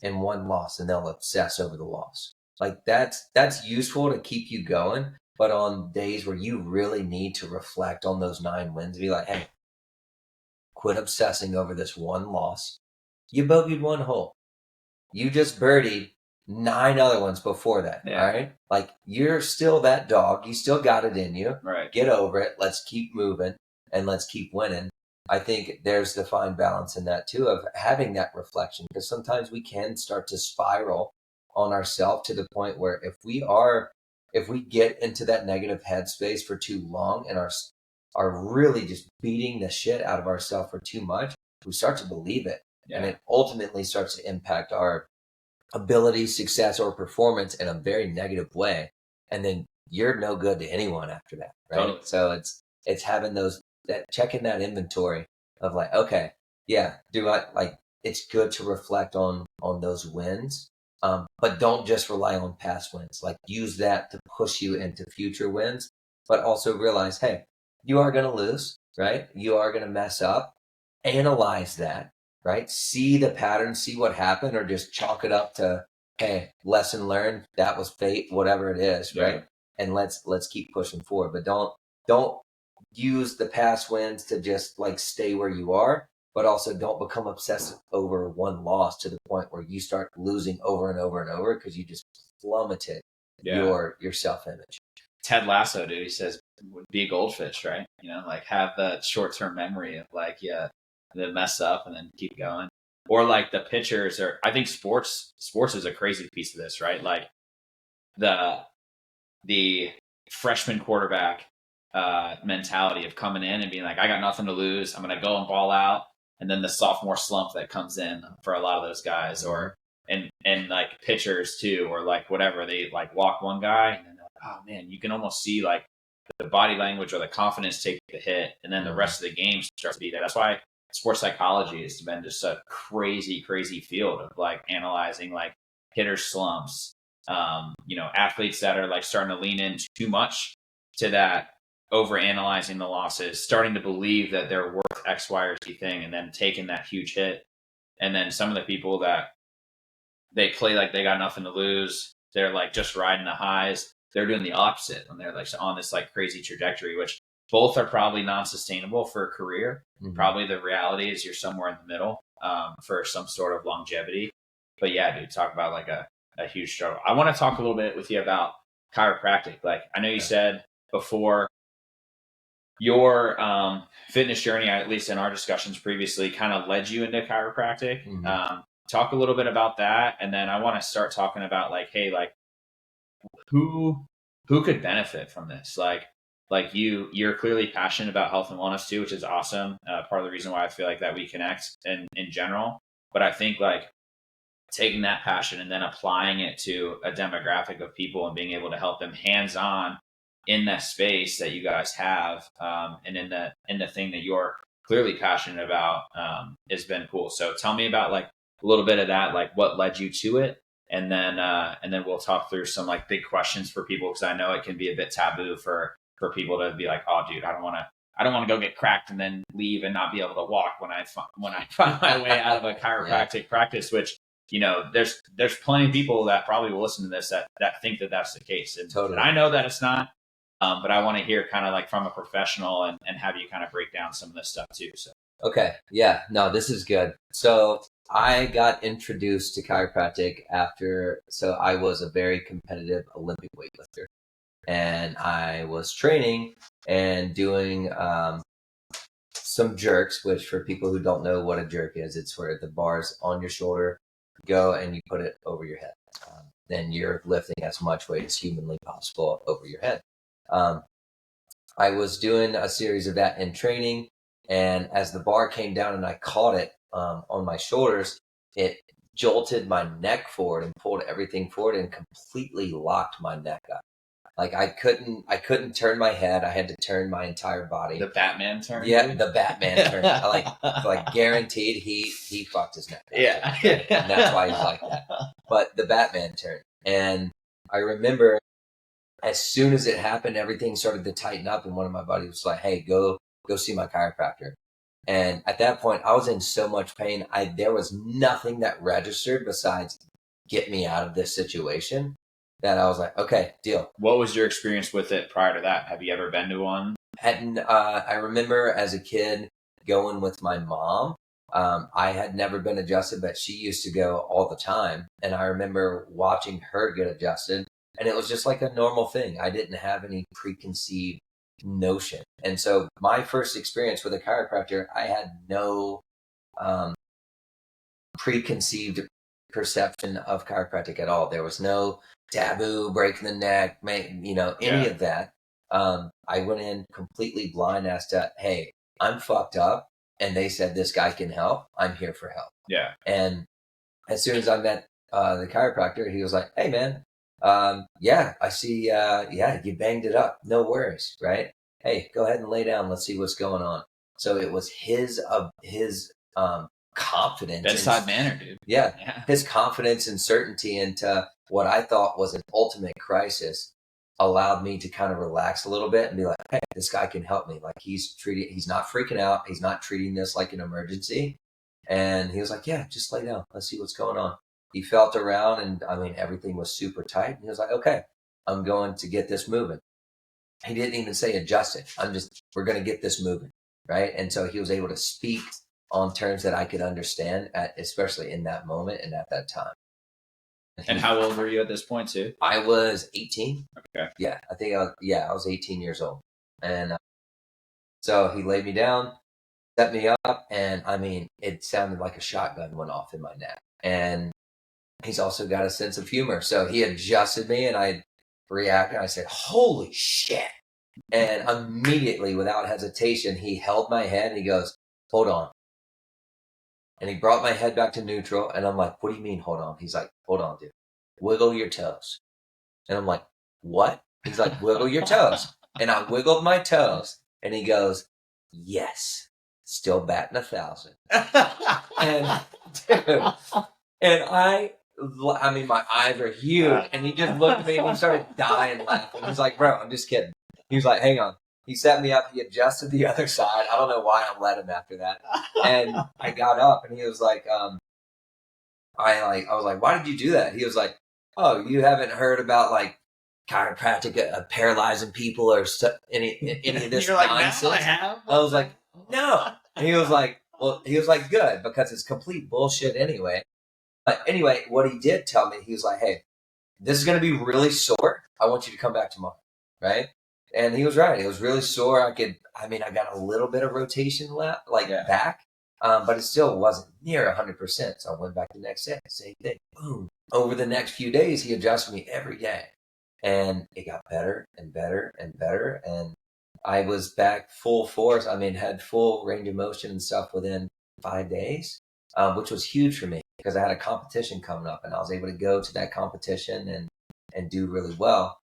and 1 loss, and they'll obsess over the loss. Like that's useful to keep you going. But on days where you really need to reflect on those 9 wins, be like, hey, quit obsessing over this 1 loss. You bogeyed 1 hole. You just birdied 9 other ones before that. Yeah. All right. Like you're still that dog. You still got it in you. Right. Get over it. Let's keep moving and let's keep winning. I think there's the fine balance in that too, of having that reflection, because sometimes we can start to spiral on ourselves to the point where if we get into that negative headspace for too long and are really just beating the shit out of ourselves for too much, we start to believe it. Yeah. And it ultimately starts to impact our ability, success, or performance in a very negative way. And then you're no good to anyone after that, right? Totally. So it's having checking that inventory of like, okay, yeah, it's good to reflect on those wins. But don't just rely on past wins. Like, use that to push you into future wins, but also realize, hey, you are going to lose, right? You are going to mess up. Analyze that, right? See the pattern, see what happened, or just chalk it up to, hey, lesson learned. That was fate, whatever it is, right? Yeah. And let's keep pushing forward. But don't use the past wins to just like stay where you are. But also don't become obsessive over one loss to the point where you start losing over and over and over because you just plummeted your self-image.
Ted Lasso, dude, he says, be a goldfish, right? You know, like have the short-term memory of like, then mess up and then keep going. Or like the pitchers I think sports is a crazy piece of this, right? Like the freshman quarterback mentality of coming in and being like, I got nothing to lose. I'm going to go and ball out. And then the sophomore slump that comes in for a lot of those guys, or and like pitchers too, or like whatever, they like walk one guy and then they're like, oh man, you can almost see like the body language or the confidence take the hit, and then the rest of the game starts to be there. That's why sports psychology has been just a crazy field of like analyzing like hitter slumps, athletes that are like starting to lean in too much to that, over analyzing the losses, starting to believe that they're worth X, Y, or Z thing, and then taking that huge hit. And then some of the people that they play like they got nothing to lose, they're like just riding the highs. They're doing the opposite, and they're like on this like crazy trajectory, which both are probably non-sustainable for a career. Mm-hmm. Probably the reality is you're somewhere in the middle for some sort of longevity. But yeah, dude, talk about like a huge struggle. I want to talk a little bit with you about chiropractic. Like, I know you said before, your fitness journey, at least in our discussions previously, kind of led you into chiropractic. Mm-hmm. Talk a little bit about that, and then I want to start talking about like, hey, like who could benefit from this? Like you're clearly passionate about health and wellness too, which is awesome. Part of the reason why I feel like that we connect in general. But I think like taking that passion and then applying it to a demographic of people and being able to help them hands-on in that space that you guys have, and in the thing that you're clearly passionate about, has been cool. So tell me about like a little bit of that, like what led you to it, and then we'll talk through some like big questions for people, because I know it can be a bit taboo for people to be like, oh dude, I don't want to go get cracked and then leave and not be able to walk when I find my way out of a chiropractic practice, which, you know, there's plenty of people that probably will listen to this that think that that's the case. And, totally. And I know that it's not, but I want to hear kind of like from a professional and have you kind of break down some of this stuff too. So.
Okay. Yeah, no, this is good. So I got introduced to chiropractic so I was a very competitive Olympic weightlifter, and I was training and doing some jerks, which for people who don't know what a jerk is, it's where the bar's on your shoulder, go and you put it over your head. Then you're lifting as much weight as humanly possible over your head. I was doing a series of that in training, and as the bar came down and I caught it on my shoulders, it jolted my neck forward and pulled everything forward and completely locked my neck up. Like I couldn't turn my head. I had to turn my entire body.
The Batman turn?
Yeah, the Batman turn. like guaranteed he fucked his neck up.
Yeah.
And that's why he's like that. But the Batman turn. And I remember as soon as it happened, everything started to tighten up, and one of my buddies was like, hey, go see my chiropractor. And at that point, I was in so much pain. There was nothing that registered besides get me out of this situation, that I was like, okay, deal.
What was your experience with it prior to that? Have you ever been to one?
I remember as a kid going with my mom. I had never been adjusted, but she used to go all the time. And I remember watching her get adjusted, and it was just like a normal thing. I didn't have any preconceived notion. And so my first experience with a chiropractor, I had no preconceived perception of chiropractic at all. There was no taboo, breaking the neck, any of that. I went in completely blind as to, hey, I'm fucked up, and they said this guy can help. I'm here for help.
Yeah.
And as soon as I met the chiropractor, he was like, hey, man, I see, you banged it up. No worries, right? Hey, go ahead and lay down. Let's see what's going on. So it was his confidence.
Bedside manner, dude.
Yeah. His confidence and certainty into what I thought was an ultimate crisis allowed me to kind of relax a little bit and be like, hey, this guy can help me. Like he's not freaking out. He's not treating this like an emergency. And he was like, yeah, just lay down. Let's see what's going on. He felt around and everything was super tight. And he was like, okay, I'm going to get this moving. He didn't even say adjust it. We're going to get this moving. Right. And so he was able to speak on terms that I could understand especially in that moment and at that time.
And how old were you at this point too?
I was 18.
Okay.
Yeah. I think I was 18 years old. And so he laid me down, set me up, and it sounded like a shotgun went off in my neck. And he's also got a sense of humor. So he adjusted me and I reacted. I said, holy shit. And immediately, without hesitation, he held my head and he goes, hold on. And he brought my head back to neutral. And I'm like, what do you mean, hold on? He's like, hold on, dude. Wiggle your toes. And I'm like, what? He's like, wiggle your toes. And I wiggled my toes. And he goes, yes. Still batting 1,000. And dude, and my eyes are huge. And he just looked at me and he started dying laughing. He's like, bro, I'm just kidding. He was like, hang on. He set me up. He adjusted the other side. I don't know why I let him after that. And I got up and he was like, I was like, why did you do that? He was like, oh, you haven't heard about like chiropractic paralyzing people or any of this
You're like,
nonsense?
now I have?
I was like, no. And he was like, good, because it's complete bullshit anyway. But anyway, what he did tell me, he was like, hey, this is going to be really sore. I want you to come back tomorrow. Right. And he was right. It was really sore. I got a little bit of rotation left, back, but it still wasn't near 100%. So I went back the next day, same thing. Boom. Over the next few days, he adjusted me every day. And it got better and better and better. And I was back full force. Had full range of motion and stuff within 5 days, which was huge for me because I had a competition coming up and I was able to go to that competition and do really well.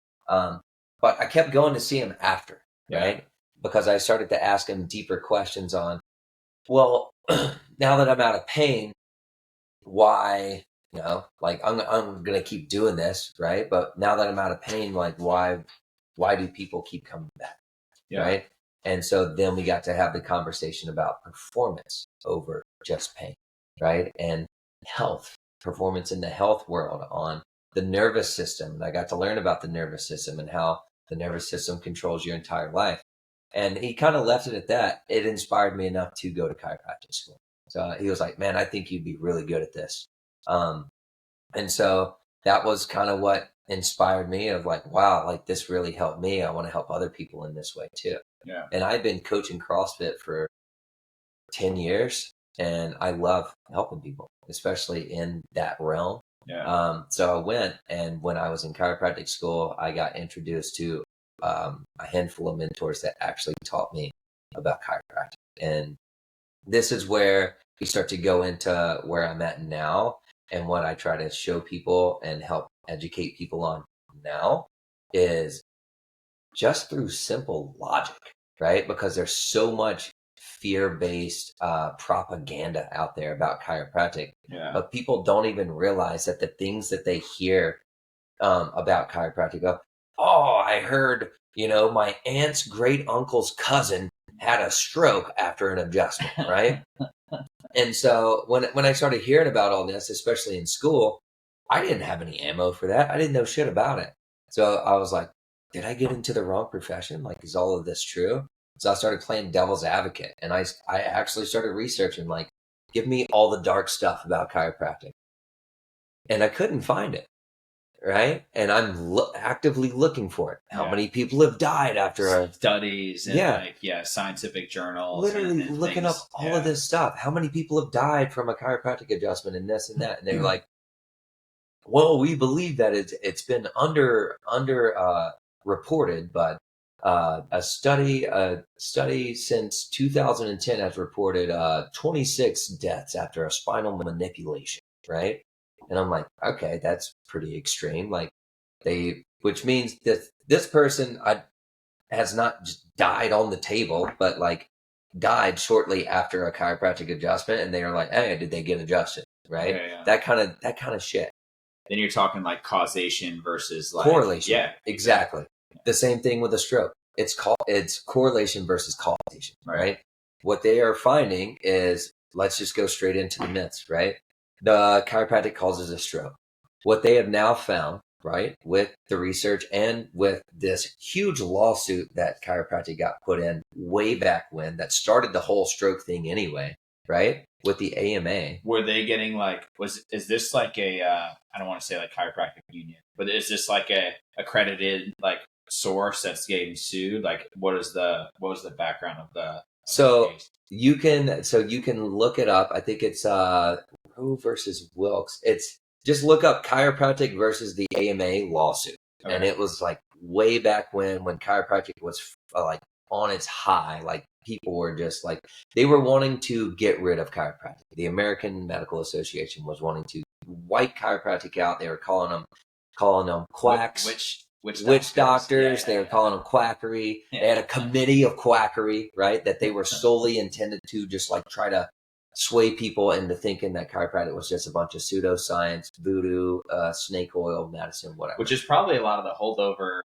But I kept going to see him after, right? Because I started to ask him deeper questions on, well, now that I'm out of pain, why, I'm going to keep doing this, right? But now that I'm out of pain, like why do people keep coming back, right? And so then we got to have the conversation about performance over just pain, right? And health, performance in the health world on the nervous system. And I got to learn about the nervous system and how the nervous system controls your entire life. And he kind of left it at that. It inspired me enough to go to chiropractic school. So he was like, man, I think you'd be really good at this. And so that was kind of what inspired me of like, wow, like this really helped me. I want to help other people in this way too.
Yeah.
And I've been coaching CrossFit for 10 years and I love helping people, especially in that realm.
Yeah.
So I went, and when I was in chiropractic school, I got introduced to a handful of mentors that actually taught me about chiropractic. And this is where we start to go into where I'm at now and what I try to show people and help educate people on now is just through simple logic, right? Because there's so much fear-based propaganda out there about chiropractic, but people don't even realize that the things that they hear about chiropractic go, oh, I heard, my aunt's great uncle's cousin had a stroke after an adjustment, right? And so when I started hearing about all this, especially in school, I didn't have any ammo for that. I didn't know shit about it. So I was like, did I get into the wrong profession? Like, is all of this true? So I started playing devil's advocate, and I actually started researching, like, give me all the dark stuff about chiropractic. And I couldn't find it, right? And I'm actively looking for it. How many people have died after
studies and scientific journals.
Literally and looking up all of this stuff. How many people have died from a chiropractic adjustment and this and that? And they're like, well, we believe that it's been under reported, but a study since 2010 has reported 26 deaths after a spinal manipulation, right? And I'm like, okay, that's pretty extreme. Like which means that this person has not just died on the table, but like died shortly after a chiropractic adjustment, and they are like, hey, did they get adjusted? Right?
Yeah.
That kind of shit.
Then you're talking like causation versus like
correlation.
Yeah,
exactly. The same thing with a stroke. It's correlation versus causation, right? What they are finding is, let's just go straight into the myths, right? The chiropractic causes a stroke. What they have now found, right, with the research and with this huge lawsuit that chiropractic got put in way back when, that started the whole stroke thing anyway, right? With the AMA.
Were they getting like, is this like a, I don't want to say like chiropractic union, but is this like a accredited like source that's getting sued? Like what was the background of the case?
You can look it up. I think it's Roe versus Wilkes. It's just look up chiropractic versus the AMA lawsuit. Okay. And it was like way back when chiropractic was like on its high. Like people were just like, they were wanting to get rid of chiropractic. The American Medical Association was wanting to wipe chiropractic out. They were calling them quacks. Witch doctors. They were calling them quackery. Yeah. They had a committee of quackery, right? That they were solely intended to just like try to sway people into thinking that chiropractic was just a bunch of pseudoscience, voodoo, snake oil medicine, whatever.
Which is probably a lot of the holdover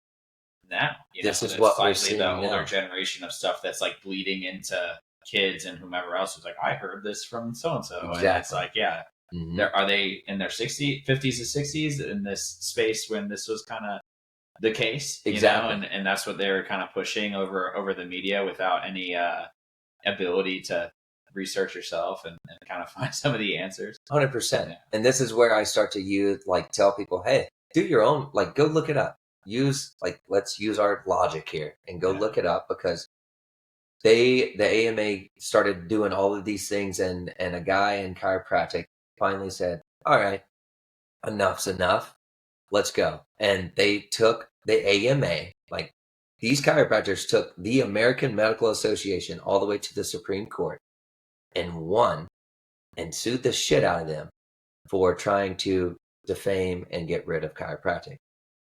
now.
This is what we're seeing
the
older
now. Generation of stuff that's like bleeding into kids and whomever else who's like, I heard this from so and so.
Exactly.
And it's like, yeah. Mm-hmm. Are they in their 50s to 60s in this space when this was kind of the case?
Exactly.
You know? And that's what they were kind of pushing over the media without any ability to research yourself and kind of find some of the answers.
100%. Yeah. And this is where I start to tell people, hey, do your own, like, go look it up. Let's use our logic here and go look it up, because the AMA started doing all of these things, and a guy in chiropractic finally said, all right, enough's enough. Let's go. And they took the AMA, like these chiropractors took the American Medical Association all the way to the Supreme Court and won and sued the shit out of them for trying to defame and get rid of chiropractic.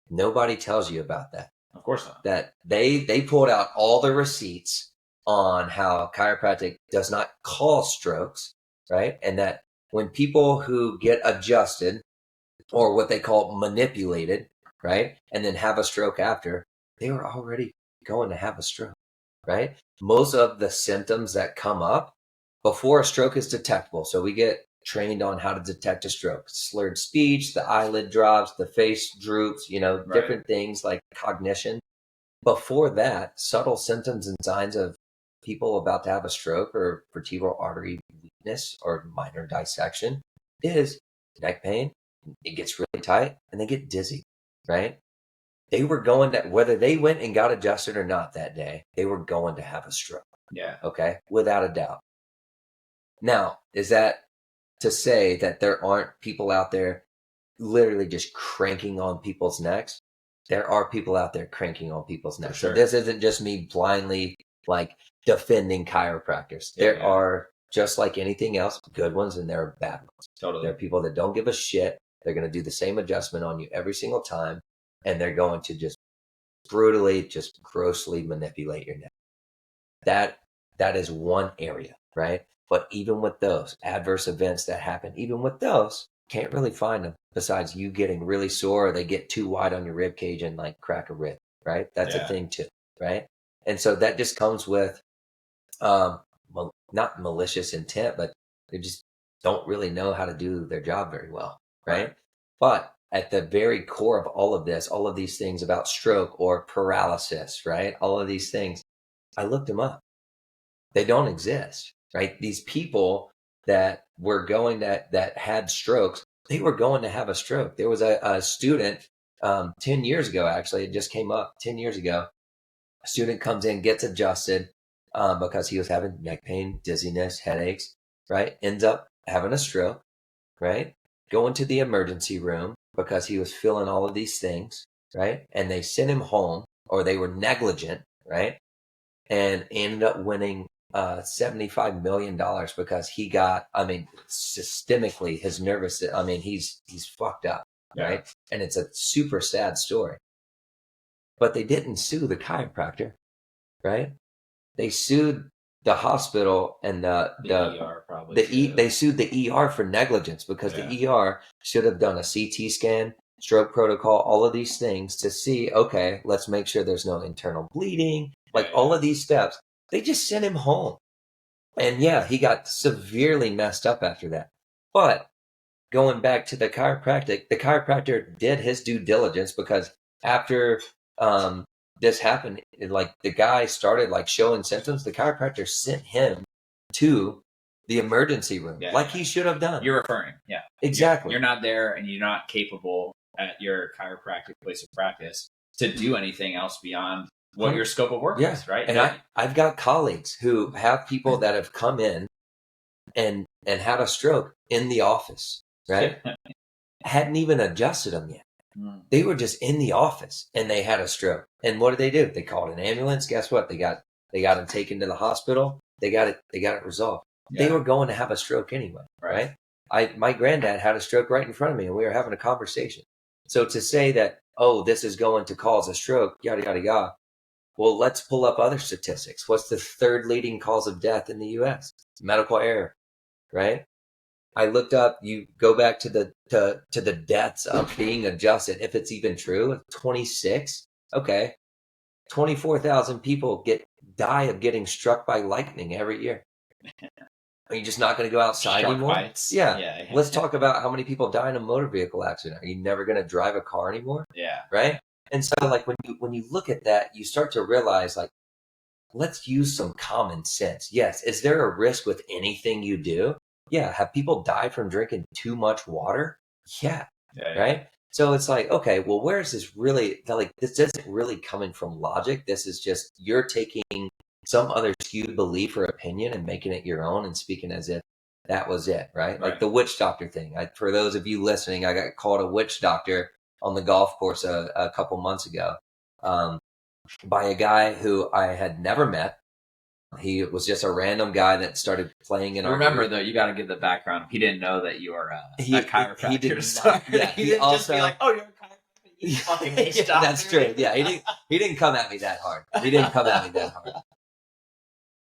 Nobody tells you about that.
Of course not.
That they pulled out all the receipts on how chiropractic does not cause strokes, right? And that when people who get adjusted, or what they call manipulated, right, and then have a stroke after, they were already going to have a stroke, right? Most of the symptoms that come up before a stroke is detectable. So we get trained on how to detect a stroke. Slurred speech, the eyelid drops, the face droops, different things like cognition. Before that, subtle symptoms and signs of people about to have a stroke or vertebral artery weakness or minor dissection is neck pain. It gets really tight and they get dizzy, right? They were going to, whether they went and got adjusted or not that day, they were going to have a stroke.
Yeah.
Okay. Without a doubt. Now, is that to say that there aren't people out there literally just cranking on people's necks? There are people out there cranking on people's necks. Sure. So this isn't just me blindly like defending chiropractors. There are, just like anything else, good ones and there are bad ones.
Totally.
There are people that don't give a shit. They're going to do the same adjustment on you every single time, and they're going to just brutally, just grossly manipulate your neck. That is one area, right? But even with those adverse events that happen, even with those, can't really find them besides you getting really sore, or they get too wide on your rib cage and like crack a rib, right? That's a thing too, right? And so that just comes with, not malicious intent, but they just don't really know how to do their job very well, right? But at the very core of all of this, all of these things about stroke or paralysis, right? All of these things, I looked them up. They don't exist, right? These people that were going that had strokes, they were going to have a stroke. There was a student 10 years ago, actually, it just came up 10 years ago. A student comes in, gets adjusted because he was having neck pain, dizziness, headaches, right? Ends up having a stroke, right? Going to the emergency room. because he was feeling all of these things, right? And they sent him home, or they were negligent, right? And ended up winning $75 million because he got, I mean, systemically, his nervous, I mean, he's fucked up, right? And it's a super sad story. But they didn't sue the chiropractor, right? They sued the hospital and the
ER probably.
they sued the ER for negligence because the ER should have done a CT scan, stroke protocol, all of these things to see, okay, let's make sure there's no internal bleeding, all of these steps. They just sent him home. And he got severely messed up after that. But going back to the chiropractor did his due diligence, because after this happened, the guy started showing symptoms. The chiropractor sent him to the emergency room, he should have done.
You're referring,
exactly.
You're not there, and you're not capable at your chiropractic place of practice to do anything else beyond what your scope of work is, right?
And I've got colleagues who have people that have come in and had a stroke in the office, right? Hadn't even adjusted them yet. They were just in the office and they had a stroke. And what did? They called an ambulance. Guess what? They got them taken to the hospital. They got it resolved. They were going to have a stroke anyway, right? My granddad had a stroke right in front of me, and we were having a conversation. So to say that, oh, this is going to cause a stroke, yada yada yada. Well, let's pull up other statistics. What's the third leading cause of death in the U.S.? Medical error, right? I looked up. You go back to the deaths of being adjusted, if it's even true. 26. Okay, 24,000 people die of getting struck by lightning every year. Are you just not going to go outside anymore?
Bites.
Yeah. Let's talk about how many people die in a motor vehicle accident. Are you never going to drive a car anymore?
Yeah.
Right. And so, when you look at that, you start to realize, let's use some common sense. Yes. Is there a risk with anything you do? Yeah. Have people died from drinking too much water? Yeah. Right. So it's okay, well, where is this really, this isn't really coming from logic. This is just, you're taking some other skewed belief or opinion and making it your own and speaking as if that was it, right? Like the witch doctor thing. For those of you listening, I got called a witch doctor on the golf course a couple months ago by a guy who I had never met. He was just a random guy that started playing in our
Remember,
group.
though, you got to give the background. He didn't know that you were a chiropractor.
He did not. Yeah,
he didn't also, just be like, "Oh, you're a chiropractor." You fucking witch doctor.
That's true. Yeah, he didn't come at me that hard.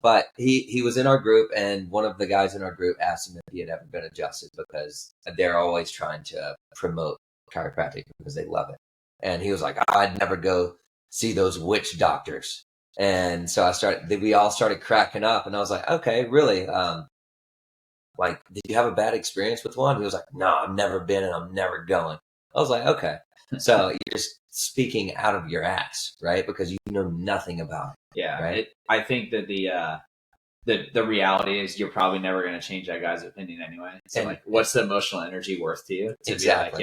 But he was in our group, and one of the guys in our group asked him if he had ever been adjusted, because they're always trying to promote chiropractic because they love it. And he was like, I'd never go see those witch doctors. And so we all started cracking up, and I was like, okay, really? Did you have a bad experience with one? He was like, no, I've never been, and I'm never going. I was like, okay. So you're just speaking out of your ass, right? Because you know nothing about it.
Yeah.
Right?
I think that the reality is you're probably never going to change that guy's opinion anyway. So what's the emotional energy worth to you?
Exactly.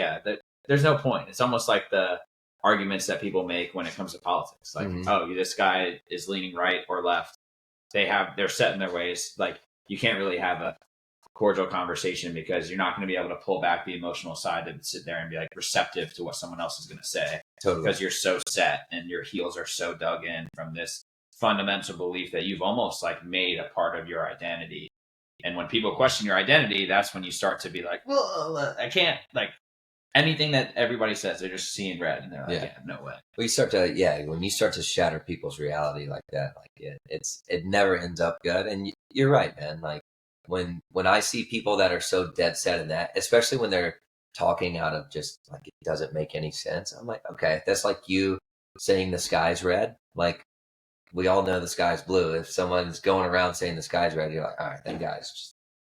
There's no point. It's almost like the arguments that people make when it comes to politics. Oh, this guy is leaning right or left. They're set in their ways. You can't really have a cordial conversation because you're not going to be able to pull back the emotional side and sit there and be receptive to what someone else is going to say.
Totally.
Because you're so set and your heels are so dug in from this fundamental belief that you've almost made a part of your identity. And when people question your identity, that's when you start to be like, well, I can't, anything that everybody says, they're just seeing red, and they're like, no way.
Well, when you start to shatter people's reality like that, it never ends up good. And you're right, man. When I see people that are so dead set in that, especially when they're talking out of just it doesn't make any sense, I'm like, okay, that's like you saying the sky's red. We all know the sky's blue. If someone's going around saying the sky's red, you're like, all right, that guy's just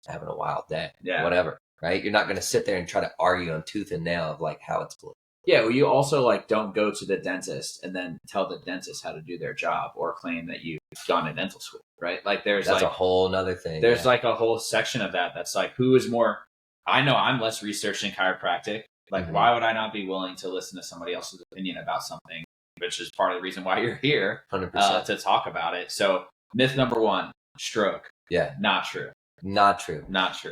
having a wild day.
Yeah.
Whatever. Right? You're not going to sit there and try to argue on tooth and nail of how it's blue.
Yeah, well, you also don't go to the dentist and then tell the dentist how to do their job or claim that you've gone to dental school, right?
That's a whole nother thing.
There's a whole section of that's who is more. I know I'm less researched in chiropractic. Why would I not be willing to listen to somebody else's opinion about something, which is part of the reason why you're here
100%.
To talk about it. So myth number 1, stroke.
Yeah.
Not true.
Not true.
Not true.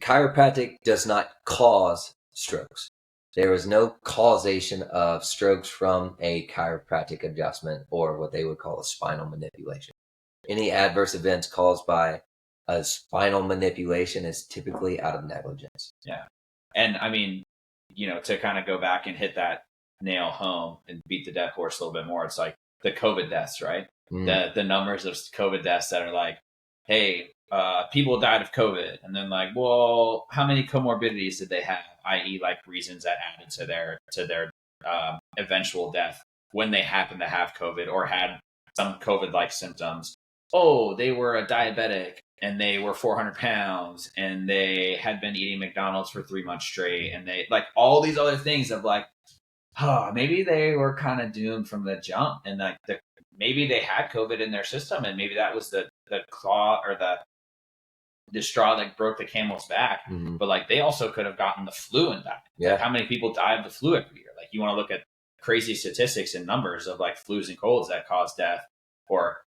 Chiropractic does not cause strokes. There was no causation of strokes from a chiropractic adjustment or what they would call a spinal manipulation. Any adverse events caused by a spinal manipulation is typically out of negligence.
Yeah. And I mean, to kind of go back and hit that nail home and beat the dead horse a little bit more, it's like the COVID deaths, right? The numbers of COVID deaths that are like, hey, people died of COVID. And then like, well, how many comorbidities did they have? I.e. like reasons that added to their eventual death when they happened to have COVID or had some COVID-like symptoms. Oh, they were a diabetic and they were 400 pounds and they had been eating McDonald's for 3 months straight. And they like all these other things of like, maybe they were kind of doomed from the jump. And like maybe they had COVID in their system and maybe that was the claw or the straw that broke the camel's back. But like they also could have gotten the flu and died.
Yeah.
Like, how many people die of the flu every year? Like you want to look at crazy statistics and numbers of like flus and colds that cause death, or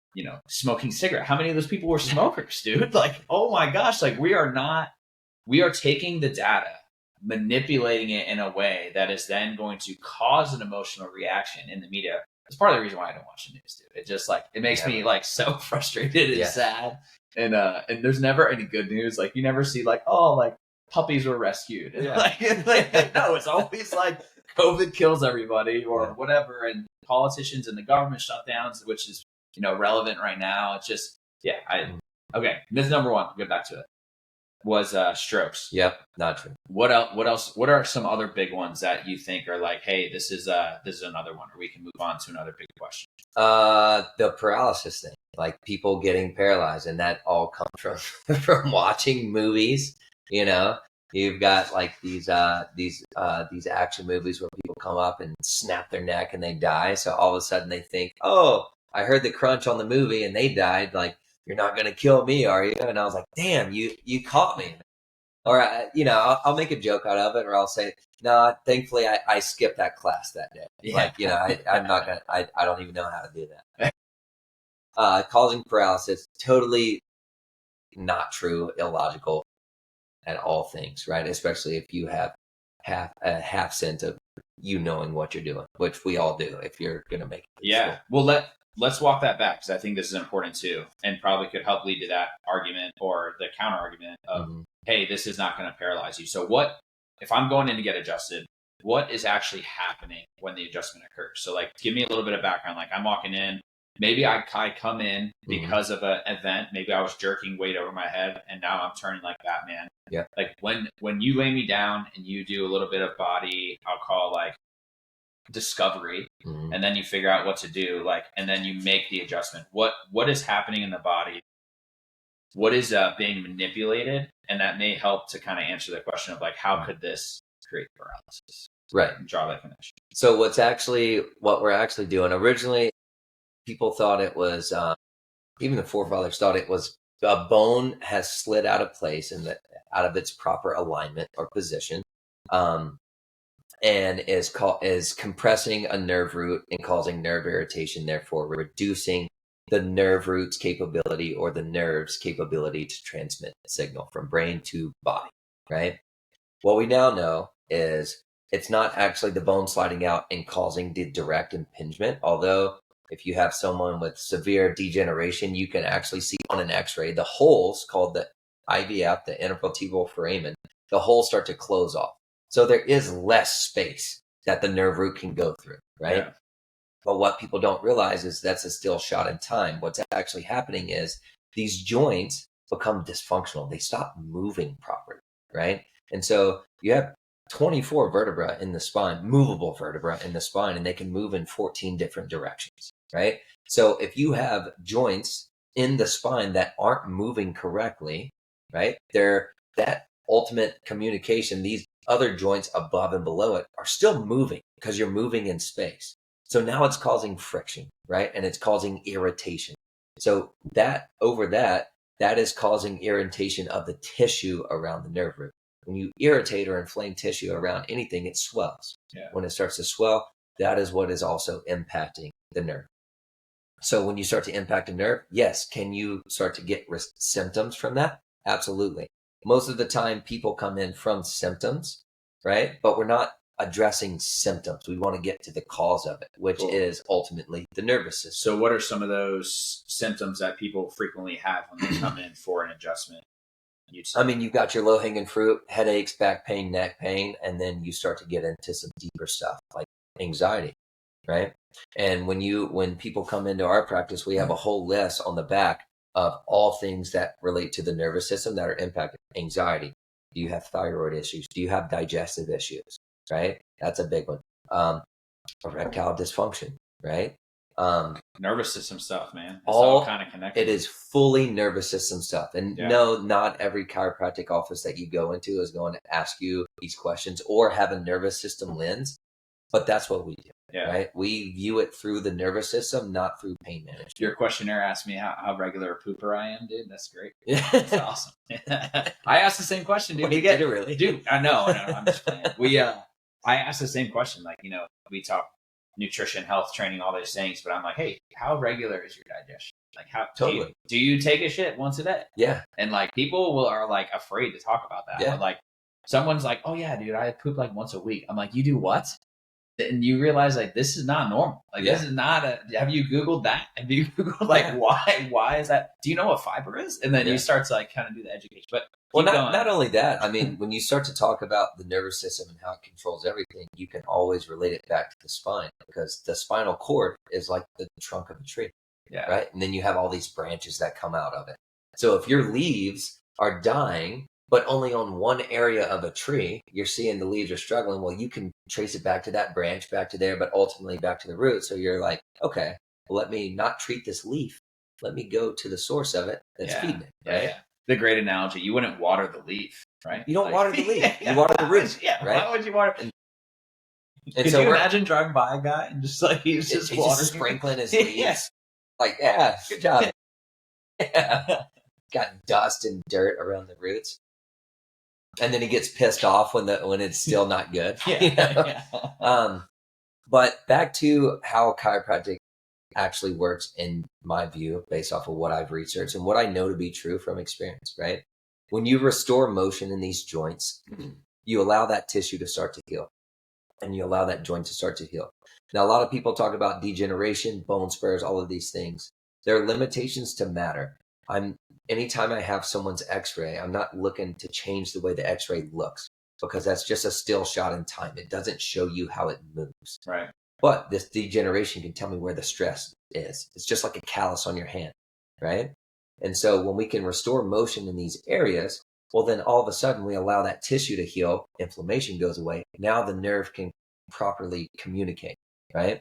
smoking cigarette. How many of those people were smokers, dude? Like, oh my gosh, like we are taking the data, manipulating it in a way that is then going to cause an emotional reaction in the media. It's part of the reason why I don't watch the news, dude. It just like, it makes me like so frustrated and sad. And there's never any good news. Like you never see like, oh, like puppies were rescued. Yeah. like, no, it's always like COVID kills everybody or whatever. And politicians and the government shutdowns, which is, relevant right now. It's just, okay. Myth number one, get back to it, was strokes.
Yep. Not true.
What else? What are some other big ones that you think are like, hey, this is another one, or we can move on to another big question?
The paralysis thing, like people getting paralyzed, and that all comes from watching movies. You've got like these action movies where people come up and snap their neck and they die. So all of a sudden they think, oh, I heard the crunch on the movie and they died. Like, you're not going to kill me, are you? And I was like, damn, you caught me. Or, I'll make a joke out of it, or I'll say, no, thankfully I skipped that class that day. Yeah. Like, I'm not going to, I don't even know how to do that. Causing paralysis, totally not true, illogical at all things, right? Especially if you have a half sense of knowing what you're doing, which we all do if you're going to make it.
Yeah. Well, let's walk that back, because I think this is important too, and probably could help lead to that argument or the counter argument of, hey, this is not going to paralyze you. So what, if I'm going in to get adjusted, what is actually happening when the adjustment occurs? So like, give me a little bit of background. Like I'm walking in, maybe I come in because of an event. Maybe I was jerking weight over my head and now I'm turning like Batman.
Yeah.
Like when you lay me down and you do a little bit of body, I'll call like discovery, and then you figure out what to do, like, and then you make the adjustment. What is happening in the body? What is being manipulated? And that may help to kind of answer the question of like, how could this create paralysis?
Right.
And draw that connection.
So what we're actually doing, originally people thought it was, even the forefathers thought it was, a bone has slid out of place and out of its proper alignment or position. And is compressing a nerve root and causing nerve irritation, therefore reducing the nerve root's capability or the nerve's capability to transmit a signal from brain to body, right? What we now know is it's not actually the bone sliding out and causing the direct impingement, although if you have someone with severe degeneration, you can actually see on an x-ray the holes called the IVF, the intervertebral foramen, the holes start to close off. So there is less space that the nerve root can go through, right? Yeah. But what people don't realize is that's a still shot in time. What's actually happening is these joints become dysfunctional. They stop moving properly, right? And so you have 24 vertebrae in the spine, movable vertebrae in the spine, and they can move in 14 different directions, right? So if you have joints in the spine that aren't moving correctly, right? That ultimate communication, these other joints above and below it are still moving because you're moving in space. So now it's causing friction, right? And it's causing irritation. So that is causing irritation of the tissue around the nerve root. When you irritate or inflame tissue around anything, it swells. Yeah. When it starts to swell, that is what is also impacting the nerve. So when you start to impact a nerve, yes, can you start to get symptoms from that? Absolutely. Most of the time people come in from symptoms, right? But we're not addressing symptoms. We want to get to the cause of it, which is ultimately the nervous system.
So what are some of those symptoms that people frequently have when they come in for an adjustment?
I mean, you've got your low-hanging fruit, headaches, back pain, neck pain, and then you start to get into some deeper stuff like anxiety, right? And when people come into our practice, we have a whole list on the back of all things that relate to the nervous system that are impacted. Anxiety. Do you have thyroid issues? Do you have digestive issues? Right? That's a big one. Erectile dysfunction, right?
Nervous system stuff, man. It's all kind of connected.
It is fully nervous system stuff. And no, not every chiropractic office that you go into is going to ask you these questions or have a nervous system lens, but that's what we do, right? We view it through the nervous system, not through pain management.
Your questionnaire asked me how regular a pooper I am, dude. That's great. That's awesome. I asked the same question, dude.
Wait, did it really?
Dude, I know. I'm just playing. I asked the same question. Like, we talk nutrition, health, training, all those things, but I'm like, hey, how regular is your digestion? Like, how
totally
do you take a shit once a day?
Yeah.
And like people are like afraid to talk about that.
Yeah.
But, like someone's like, oh yeah, dude, I poop like once a week. I'm like, you do what? And you realize like this is not normal. Like this is not have you Googled that? Have you Googled like why is that? Do you know what fiber is? And then you start to like kind of do the education. But
not only that, I mean, when you start to talk about the nervous system and how it controls everything, you can always relate it back to the spine, because the spinal cord is like the trunk of a tree. Yeah. Right. And then you have all these branches that come out of it. So if your leaves are dying, but only on one area of a tree, you're seeing the leaves are struggling. Well, you can trace it back to that branch, back to there, but ultimately back to the root. So you're like, okay, well, let me not treat this leaf. Let me go to the source of it that's feeding it. Right.
Yeah. The great analogy. You wouldn't water the leaf, right?
You don't water the leaf. You water the root.
Yeah.
Right?
Why would you water?
And
Could you imagine driving by a guy and just like he's just
sprinkling his leaves? Like, yeah, good job. Yeah. Got dust and dirt around the roots. And then he gets pissed off when it's still not good. But back to how chiropractic actually works in my view, based off of what I've researched and what I know to be true from experience, right? When you restore motion in these joints, you allow that tissue to start to heal, and you allow that joint to start to heal. Now, a lot of people talk about degeneration, bone spurs, all of these things. There are limitations to matter. Anytime I have someone's x-ray, I'm not looking to change the way the x-ray looks, because that's just a still shot in time. It doesn't show you how it moves.
Right.
But this degeneration can tell me where the stress is. It's just like a callus on your hand, right? And so when we can restore motion in these areas, well, then all of a sudden we allow that tissue to heal. Inflammation goes away. Now the nerve can properly communicate, right?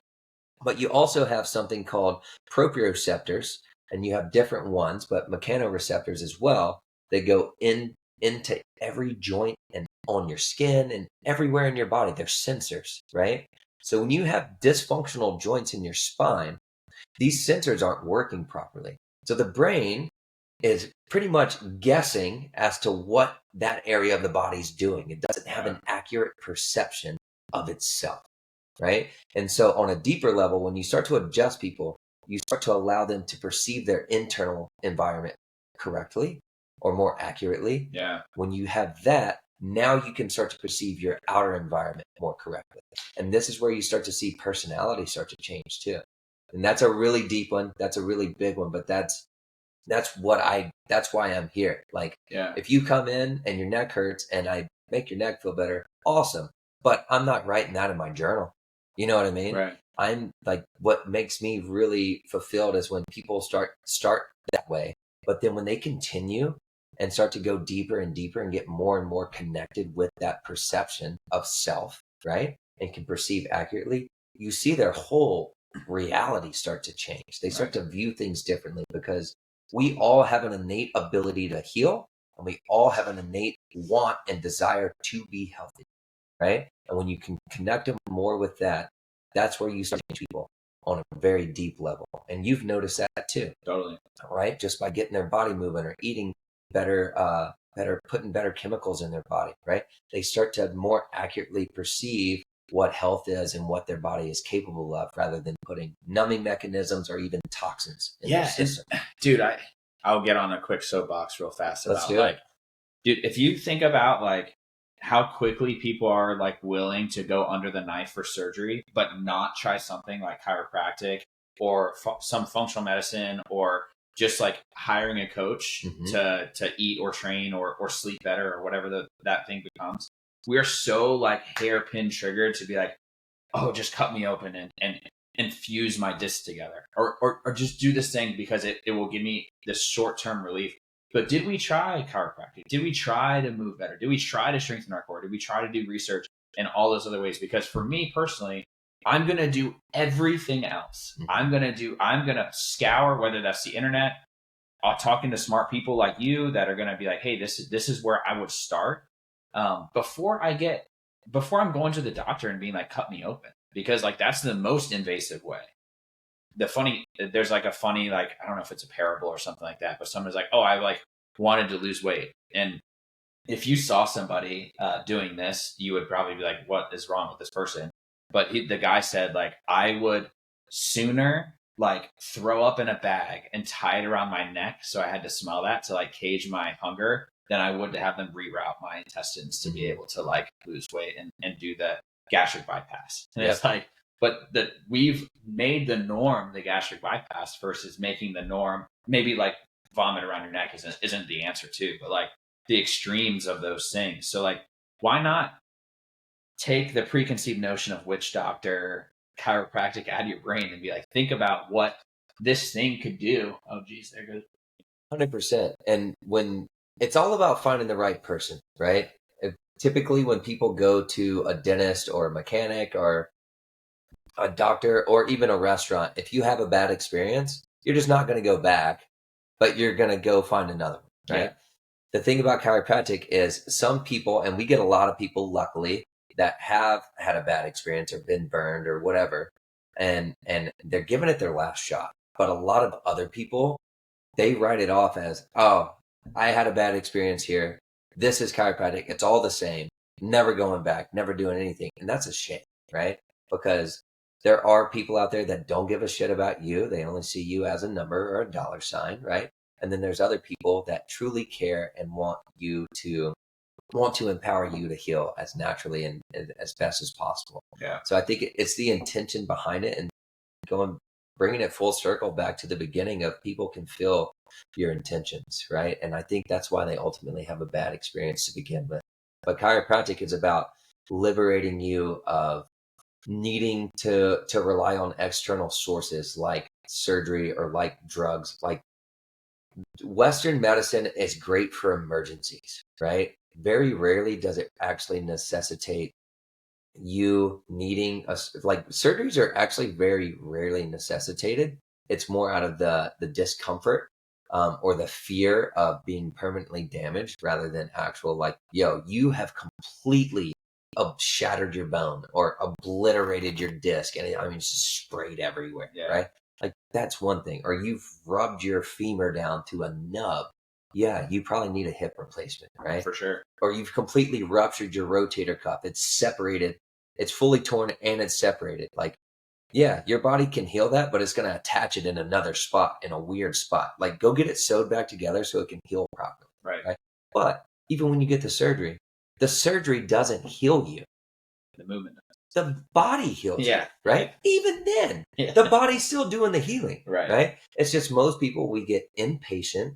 But you also have something called proprioceptors, and you have different ones, but mechanoreceptors as well. They go into every joint and on your skin and everywhere in your body. They're sensors, right? So when you have dysfunctional joints in your spine, these sensors aren't working properly. So the brain is pretty much guessing as to what that area of the body is doing. It doesn't have an accurate perception of itself, right? And so on a deeper level, when you start to adjust people, you start to allow them to perceive their internal environment correctly or more accurately.
Yeah.
When you have that, now you can start to perceive your outer environment more correctly. And this is where you start to see personality start to change too. And that's a really deep one. That's a really big one, but that's why I'm here. Like, if you come in and your neck hurts and I make your neck feel better, awesome. But I'm not writing that in my journal. You know what I mean?
Right.
I'm like, what makes me really fulfilled is when people start that way, but then when they continue and start to go deeper and deeper and get more and more connected with that perception of self, right? And can perceive accurately, you see their whole reality start to change. They start to view things differently, because we all have an innate ability to heal, and we all have an innate want and desire to be healthy, right? And when you can connect them more with that, that's where you start to change people on a very deep level. And you've noticed that too.
Totally.
Right? Just by getting their body moving or eating better, putting better chemicals in their body, right? They start to more accurately perceive what health is and what their body is capable of, rather than putting numbing mechanisms or even toxins in their system.
Dude, I'll get on a quick soapbox real fast.
Let's do it.
Dude, if you think about like how quickly people are like willing to go under the knife for surgery, but not try something like chiropractic or some functional medicine, or just like hiring a coach to eat or train or sleep better or whatever that thing becomes. We are so like hairpin triggered to be like, oh, just cut me open and infuse my discs together, or just do this thing because it will give me this short-term relief. But did we try chiropractic? Did we try to move better? Did we try to strengthen our core? Did we try to do research and all those other ways? Because for me personally, I'm going to do everything else. I'm going to scour, whether that's the internet, talking to smart people like you that are going to be like, hey, this is where I would start. Before I'm going to the doctor and being like, cut me open, because like that's the most invasive way. There's like a funny, like, I don't know if it's a parable or something like that, but someone's like, oh, I like wanted to lose weight. And if you saw somebody doing this, you would probably be like, what is wrong with this person? But the guy said, like, I would sooner like throw up in a bag and tie it around my neck so I had to smell that to like cage my hunger than I would to have them reroute my intestines to be able to like lose weight and do the gastric bypass. And it's like, but we've made the norm the gastric bypass versus making the norm maybe like vomit around your neck isn't the answer too, but like the extremes of those things. So like, why not take the preconceived notion of witch doctor, chiropractic out of your brain and be like, think about what this thing could do. Oh geez, there goes
100%. And when it's all about finding the right person, right? Typically when people go to a dentist or a mechanic or a doctor or even a restaurant, if you have a bad experience, you're just not going to go back, but you're going to go find another one, right? Yeah. The thing about chiropractic is some people, and we get a lot of people, luckily, that have had a bad experience or been burned or whatever, and they're giving it their last shot. But a lot of other people, they write it off as, oh, I had a bad experience here. This is chiropractic. It's all the same. Never going back, never doing anything. And that's a shame, right? Because there are people out there that don't give a shit about you. They only see you as a number or a dollar sign, right? And then there's other people that truly care and want to empower you to heal as naturally and as best as possible.
Yeah.
So I think it's the intention behind it, and bringing it full circle back to the beginning of people can feel your intentions, right? And I think that's why they ultimately have a bad experience to begin with. But chiropractic is about liberating you of needing to rely on external sources like surgery or like drugs. Like Western medicine is great for emergencies, right? Very rarely does it actually necessitate you needing like surgeries are actually very rarely necessitated. It's more out of the discomfort or the fear of being permanently damaged rather than actual like, yo, you have completely shattered your bone or obliterated your disc and it's just sprayed everywhere, right? Like that's one thing. Or you've rubbed your femur down to a nub. Yeah, you probably need a hip replacement, right?
For sure.
Or you've completely ruptured your rotator cuff. It's separated. It's fully torn and it's separated. Like, yeah, your body can heal that, but it's going to attach it in another spot, in a weird spot. Like, go get it sewed back together so it can heal properly.
Right.
But even when you get the surgery doesn't heal you.
The movement.
The body heals you, right? Even then, the body's still doing the healing, right? It's just most people, we get impatient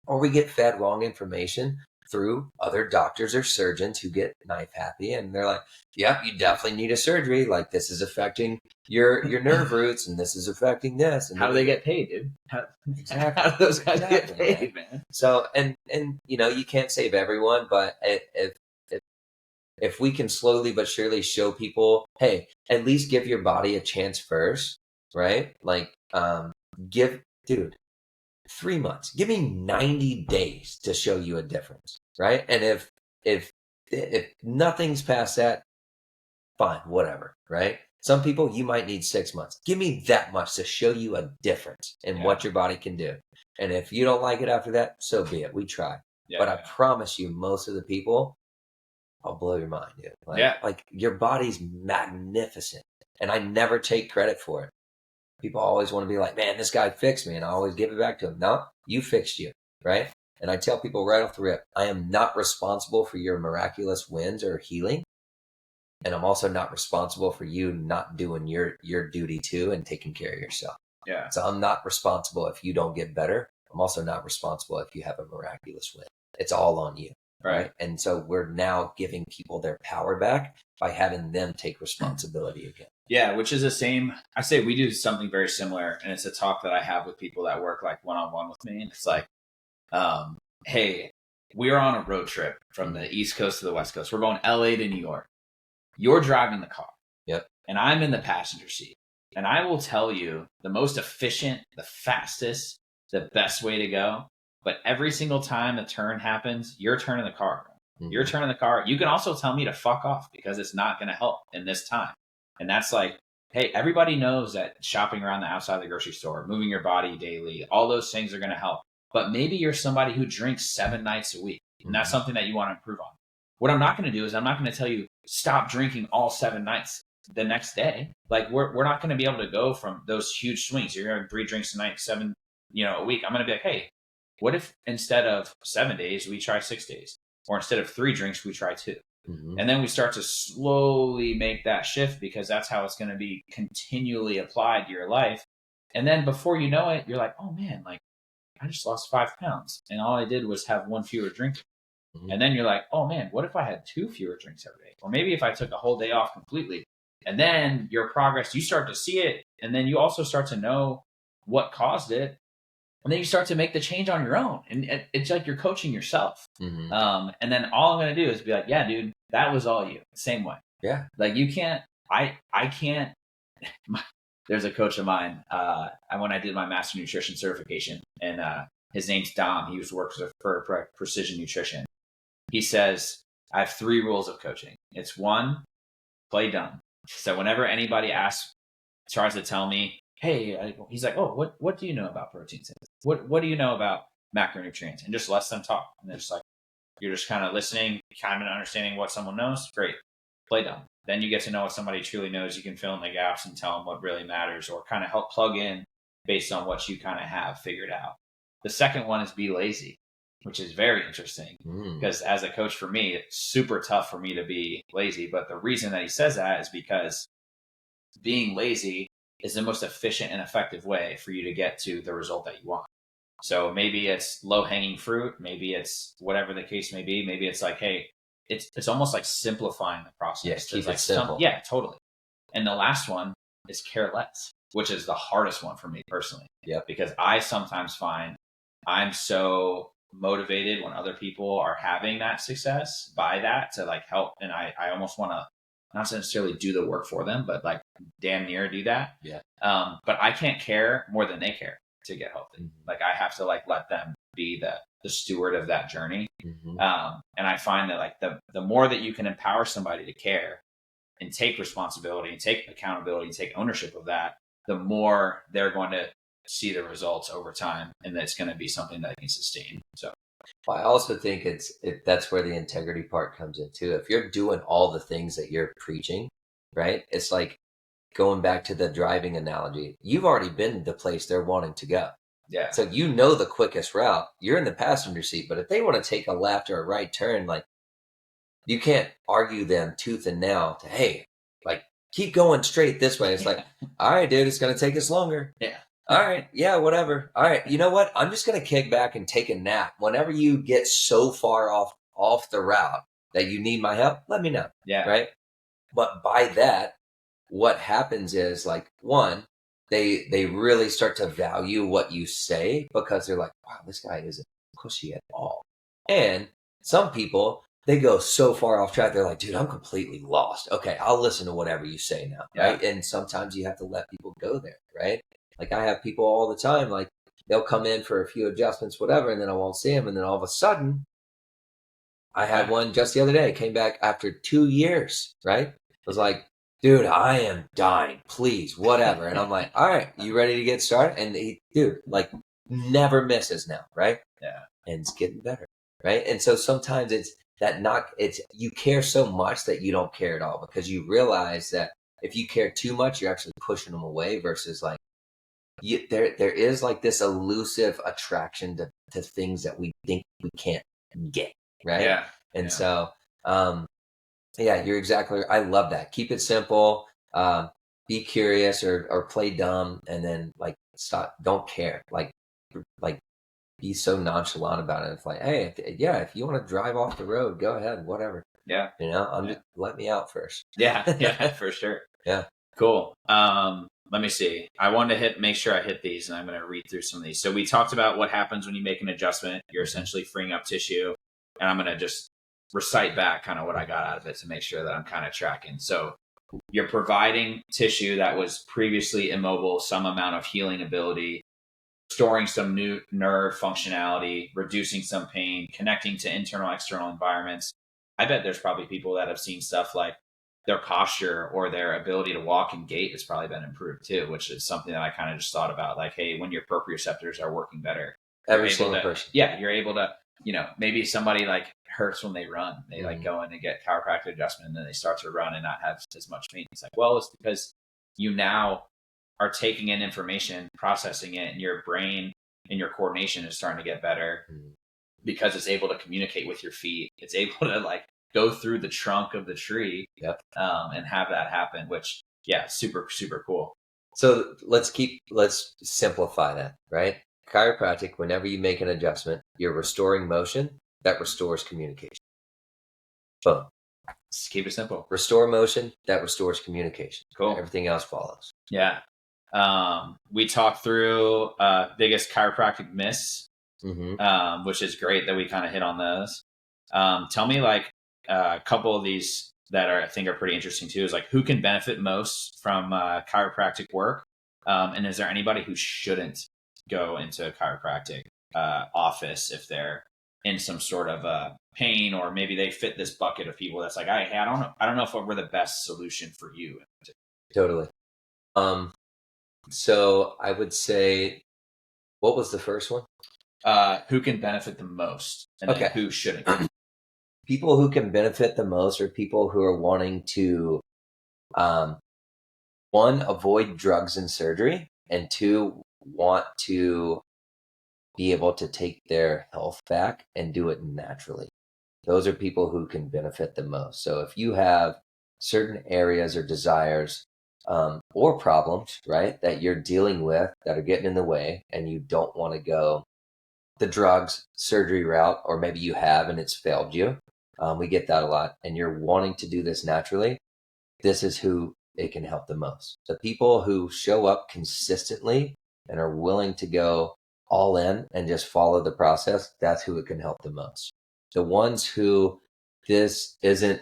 or we get fed wrong information through other doctors or surgeons who get knife happy, and they're like, yep, you definitely need a surgery. Like this is affecting your nerve roots and this is affecting this. And
how do they get paid, dude? How do those guys get paid, man?
So, and you know, you can't save everyone, but if we can slowly but surely show people, hey, at least give your body a chance first, right? Like, dude, 3 months, give me 90 days to show you a difference, right? And if nothing's past that, fine, whatever, right? Some people, you might need 6 months. Give me that much to show you a difference in what your body can do. And if you don't like it after that, so be it. We try. But I promise you, most of the people, I'll blow your mind, dude. Like your body's magnificent, and I never take credit for it. People always want to be like, man, this guy fixed me, and I always give it back to him. No, you fixed you, right? And I tell people right off the rip, I am not responsible for your miraculous wins or healing. And I'm also not responsible for you not doing your duty too and taking care of yourself.
Yeah.
So I'm not responsible if you don't get better. I'm also not responsible if you have a miraculous win. It's all on you. Right. And so we're now giving people their power back by having them take responsibility again.
Yeah, which is the same. I say we do something very similar, and it's a talk that I have with people that work like one-on-one with me. And it's like, hey, we're on a road trip from the East Coast to the West Coast. We're going LA to New York. You're driving the car.
Yep.
And I'm in the passenger seat. And I will tell you the most efficient, the fastest, the best way to go. But every single time a turn happens, you're turning the car. You're turning the car. You can also tell me to fuck off because it's not going to help in this time. And that's like, hey, everybody knows that shopping around the outside of the grocery store, moving your body daily, all those things are going to help. But maybe you're somebody who drinks 7 nights a week, and that's something that you want to improve on. What I'm not going to do is I'm not going to tell you stop drinking all 7 nights the next day. Like we're not going to be able to go from those huge swings. You're having 3 drinks a night, 7, a week. I'm going to be like, hey, what if instead of 7 days, we try 6 days? Or instead of 3 drinks, we try 2. And then we start to slowly make that shift because that's how it's going to be continually applied to your life. And then before you know it, you're like, oh man, like I just lost 5 pounds and all I did was have 1 fewer drink. And then you're like, oh man, what if I had 2 fewer drinks every day? Or maybe if I took a whole day off completely. And then your progress, you start to see it. And then you also start to know what caused it. And then you start to make the change on your own. And it's like you're coaching yourself. And then all I'm going to do is be like, yeah, dude, that was all you. Same way.
Yeah.
Like you can't, I can't. There's a coach of mine when I did my master nutrition certification, and his name's Dom. He used to work for Precision Nutrition. He says, I have 3 rules of coaching. It's 1, play dumb. So whenever anybody tries to tell me, hey, he's like, oh, what do you know about protein synthesis? What do you know about macronutrients? And just let them talk. And they're just like, you're just kind of listening, kind of understanding what someone knows. Great. Play dumb. Then you get to know what somebody truly knows. You can fill in the gaps and tell them what really matters, or kind of help plug in based on what you kind of have figured out. The second one is be lazy, which is very interesting because as a coach for me, it's super tough for me to be lazy. But the reason that he says that is because being lazy is the most efficient and effective way for you to get to the result that you want. So maybe it's low hanging fruit. Maybe it's whatever the case may be. Maybe it's like, hey, it's almost like simplifying the process.
Yeah, keep
like
it simple.
Yeah, totally. And the last one is care less, which is the hardest one for me personally.
Yeah. Because
I sometimes find I'm so motivated when other people are having that success by that to like help. And I almost want to not necessarily do the work for them, but like damn near do that.
Yeah.
But I can't care more than they care to get healthy. Like I have to like let them be the steward of that journey. And I find that like the more that you can empower somebody to care and take responsibility and take accountability and take ownership of that, the more they're going to see the results over time, and that's going to be something that can sustain. So
I also think that's where the integrity part comes in too. If you're doing all the things that you're preaching, right? It's like going back to the driving analogy. You've already been to the place they're wanting to go.
Yeah.
So you know the quickest route. You're in the passenger seat, but if they want to take a left or a right turn, like you can't argue them tooth and nail to, hey, like keep going straight this way. It's like, all right, dude, it's going to take us longer.
Yeah.
All right. Yeah, whatever. All right. You know what? I'm just going to kick back and take a nap. Whenever you get so far off the route that you need my help, let me know.
Yeah.
Right. But by that, what happens is like, one, they really start to value what you say because they're like, wow, this guy isn't pushy at all. And some people, they go so far off track. They're like, dude, I'm completely lost. Okay. I'll listen to whatever you say now. Right. Yeah. And sometimes you have to let people go there. Right. Like I have people all the time, like they'll come in for a few adjustments, whatever, and then I won't see them. And then all of a sudden, I had one just the other day, came back after 2 years, right? I was like, dude, I am dying, please, whatever. And I'm like, all right, you ready to get started? And he, dude, like never misses now, right?
Yeah.
And it's getting better, right? And so sometimes it's you care so much that you don't care at all because you realize that if you care too much, you're actually pushing them away versus like, there is like this elusive attraction to things that we think we can't get, right?
Yeah.
And so, yeah, you're exactly right. I love that. Keep it simple. Be curious or play dumb, and then like stop. Don't care. Like be so nonchalant about it. It's like, hey, if you want to drive off the road, go ahead, whatever.
Yeah.
I'm just let me out first.
Yeah, for sure.
Yeah.
Cool. Let me see. I wanted to make sure I hit these, and I'm going to read through some of these. So we talked about what happens when you make an adjustment. You're essentially freeing up tissue, and I'm going to just recite back kind of what I got out of it to make sure that I'm kind of tracking. So you're providing tissue that was previously immobile, some amount of healing ability, storing some new nerve functionality, reducing some pain, connecting to internal, external environments. I bet there's probably people that have seen stuff like their posture or their ability to walk and gait has probably been improved too, which is something that I kind of just thought about. Like, hey, when your proprioceptors are working better,
every single person.
Yeah, you're able to, maybe somebody like hurts when they run. They like go in and get chiropractic adjustment, and then they start to run and not have as much pain. It's like, well, it's because you now are taking in information, processing it, and your brain and your coordination is starting to get better because it's able to communicate with your feet. It's able to like go through the trunk of the tree and have that happen, which, yeah, super, super cool.
So let's simplify that, right? Chiropractic, whenever you make an adjustment, you're restoring motion that restores communication. Boom.
Just keep it simple.
Restore motion that restores communication.
Cool.
Everything else follows.
Yeah. We talked through biggest chiropractic myths, which is great that we kind of hit on those. Tell me like a couple of these that I think are pretty interesting too, is like who can benefit most from chiropractic work? And is there anybody who shouldn't go into a chiropractic office if they're in some sort of pain, or maybe they fit this bucket of people that's like, I don't know if we're the best solution for you.
Totally. So I would say, what was the first one?
Who can benefit the most, and then who shouldn't?
People who can benefit the most are people who are wanting to, one, avoid drugs and surgery, and two, want to be able to take their health back and do it naturally. Those are people who can benefit the most. So if you have certain areas or desires or problems, right, that you're dealing with that are getting in the way, and you don't want to go the drugs, surgery route, or maybe you have and it's failed you. We get that a lot, and you're wanting to do this naturally. This is who it can help the most. The people who show up consistently and are willing to go all in and just follow the process, that's who it can help the most. The ones who this isn't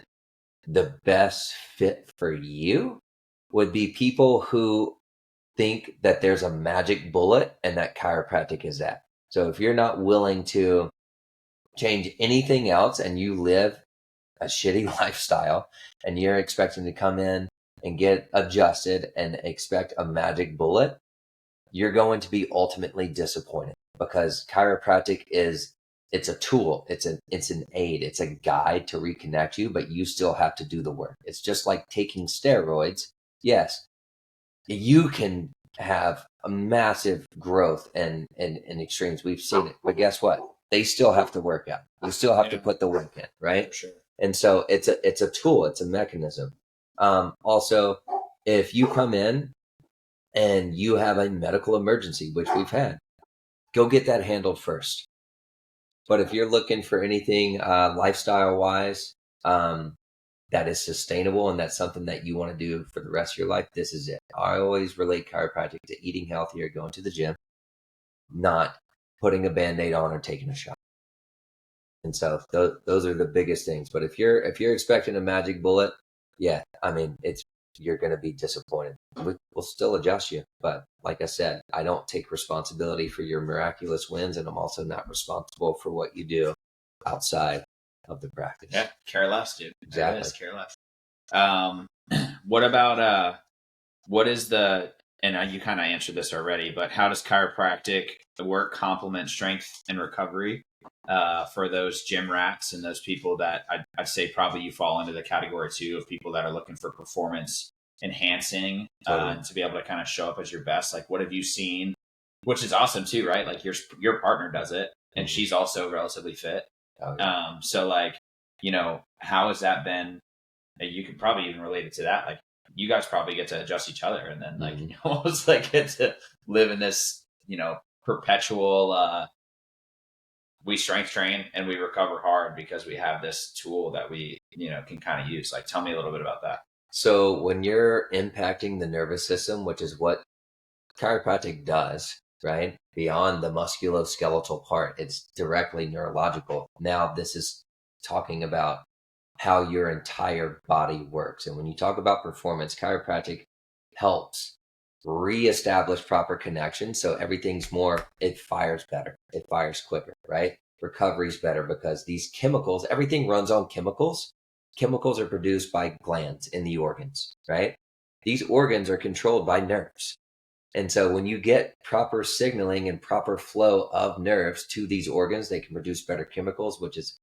the best fit for you would be people who think that there's a magic bullet and that chiropractic is that. So if you're not willing to change anything else and you live a shitty lifestyle and you're expecting to come in and get adjusted and expect a magic bullet, you're going to be ultimately disappointed, because chiropractic it's a tool. It's an aid. It's a guide to reconnect you, but you still have to do the work. It's just like taking steroids. Yes, you can have a massive growth and extremes. We've seen it, but guess what? They still have to work out. You still have to put the work in, right?
For sure.
And so it's a tool. It's a mechanism. Also, if you come in and you have a medical emergency, which we've had, go get that handled first. But if you're looking for anything lifestyle-wise that is sustainable and that's something that you want to do for the rest of your life, this is it. I always relate chiropractic to eating healthier, going to the gym, not putting a Band-Aid on or taking a shot. And so those are the biggest things. But if you're expecting a magic bullet, yeah, I mean, you're going to be disappointed. We'll still adjust you. But like I said, I don't take responsibility for your miraculous wins, and I'm also not responsible for what you do outside of the practice.
Yeah, care less, dude.
Exactly.
Care less. What about, what is and you kind of answered this already, but how does chiropractic work complement strength and recovery for those gym rats and those people that I'd say probably you fall into the category too of people that are looking for performance enhancing,
Totally.
and to be able to kind of show up as your best. Like, what have you seen? Which is awesome too, right? Like your partner does it, and she's also relatively fit.
Oh, yeah.
So like, how has that been? You could probably even relate it to that. Like, you guys probably get to adjust each other, and then like almost like get to live in this, perpetual. We strength train and we recover hard because we have this tool that we, can kind of use. Like, tell me a little bit about that.
So when you're impacting the nervous system, which is what chiropractic does, right? Beyond the musculoskeletal part, it's directly neurological. Now, this is talking about how your entire body works. And when you talk about performance, chiropractic helps reestablish proper connection. So everything's it fires better, it fires quicker, right? Recovery's better because these chemicals, everything runs on chemicals. Chemicals are produced by glands in the organs, right? These organs are controlled by nerves. And so when you get proper signaling and proper flow of nerves to these organs, they can produce better chemicals, which is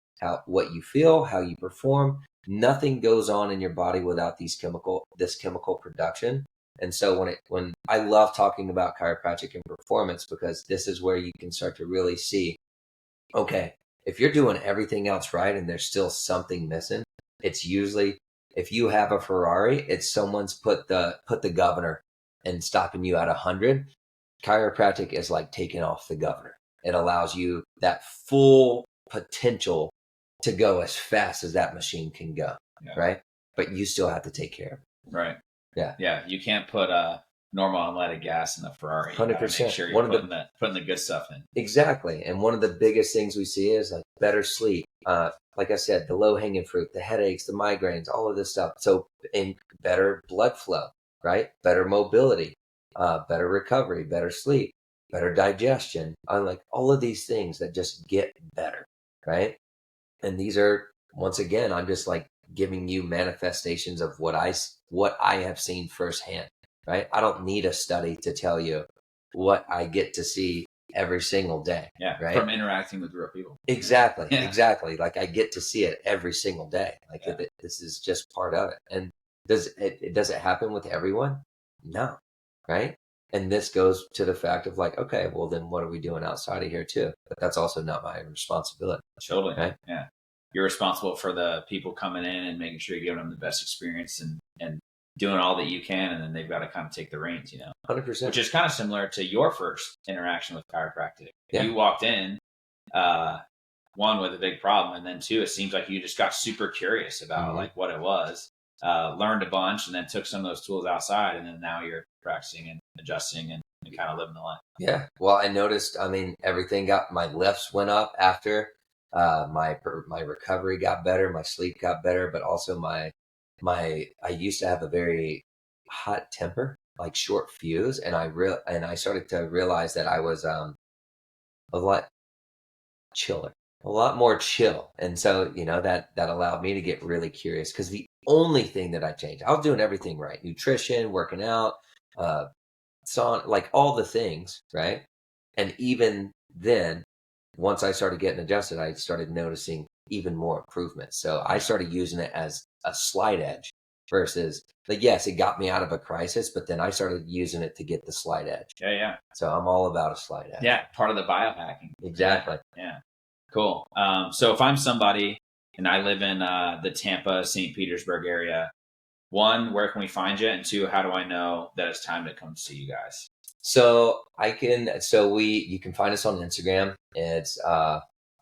what you feel, how you perform. Nothing goes on in your body without this chemical production. And so when I love talking about chiropractic and performance, because this is where you can start to really see, okay, if you're doing everything else right and there's still something missing, it's usually, if you have a Ferrari, it's someone's put the governor and stopping you at 100. Chiropractic is like taking off the governor. It allows you that full potential to go as fast as that machine can go, right? But you still have to take care of it.
Right.
Yeah.
Yeah. You can't put normal unleaded gas in the Ferrari.
100%.
Make sure you're putting the good stuff in.
Exactly. And one of the biggest things we see is like better sleep. Like I said, the low hanging fruit, the headaches, the migraines, all of this stuff. So in better blood flow, right? Better mobility, better recovery, better sleep, better digestion. Like all of these things that just get better, right? And these are, once again, I'm just like giving you manifestations of what I have seen firsthand, right? I don't need a study to tell you what I get to see every single day.
Yeah,
right?
From interacting with real people.
Exactly, exactly. Like I get to see it every single day. Like this is just part of it. And does it happen with everyone? No, right? And this goes to the fact of like, okay, well then what are we doing outside of here too? But that's also not my responsibility.
Totally.
Right?
Yeah. You're responsible for the people coming in and making sure you're giving them the best experience and doing all that you can. And then they've got to kind of take the reins,
100%.
Which is kind of similar to your first interaction with chiropractic.
Yeah.
You walked in, one, with a big problem. And then two, it seems like you just got super curious about like what it was, learned a bunch, and then took some of those tools outside. And then now you're practicing and adjusting and kind of living the life.
Yeah. Well, I noticed, everything my lifts went up after, my recovery got better, my sleep got better, but also I used to have a very hot temper, like short fuse. And I started to realize that I was, a lot chiller, a lot more chill. And so, that allowed me to get really curious, because the only thing that I changed, I was doing everything right. Nutrition, working out, like all the things, right? And even then, once I started getting adjusted, I started noticing even more improvements. So I started using it as a slight edge versus like, yes, it got me out of a crisis, but then I started using it to get the slight edge.
Yeah.
So I'm all about a slight edge.
Yeah. Part of the biohacking.
Exactly.
Yeah. Cool. So if I'm somebody and I live in the Tampa, St. Petersburg area, one, where can we find you? And two, how do I know that it's time to come see you guys?
So you can find us on Instagram. It's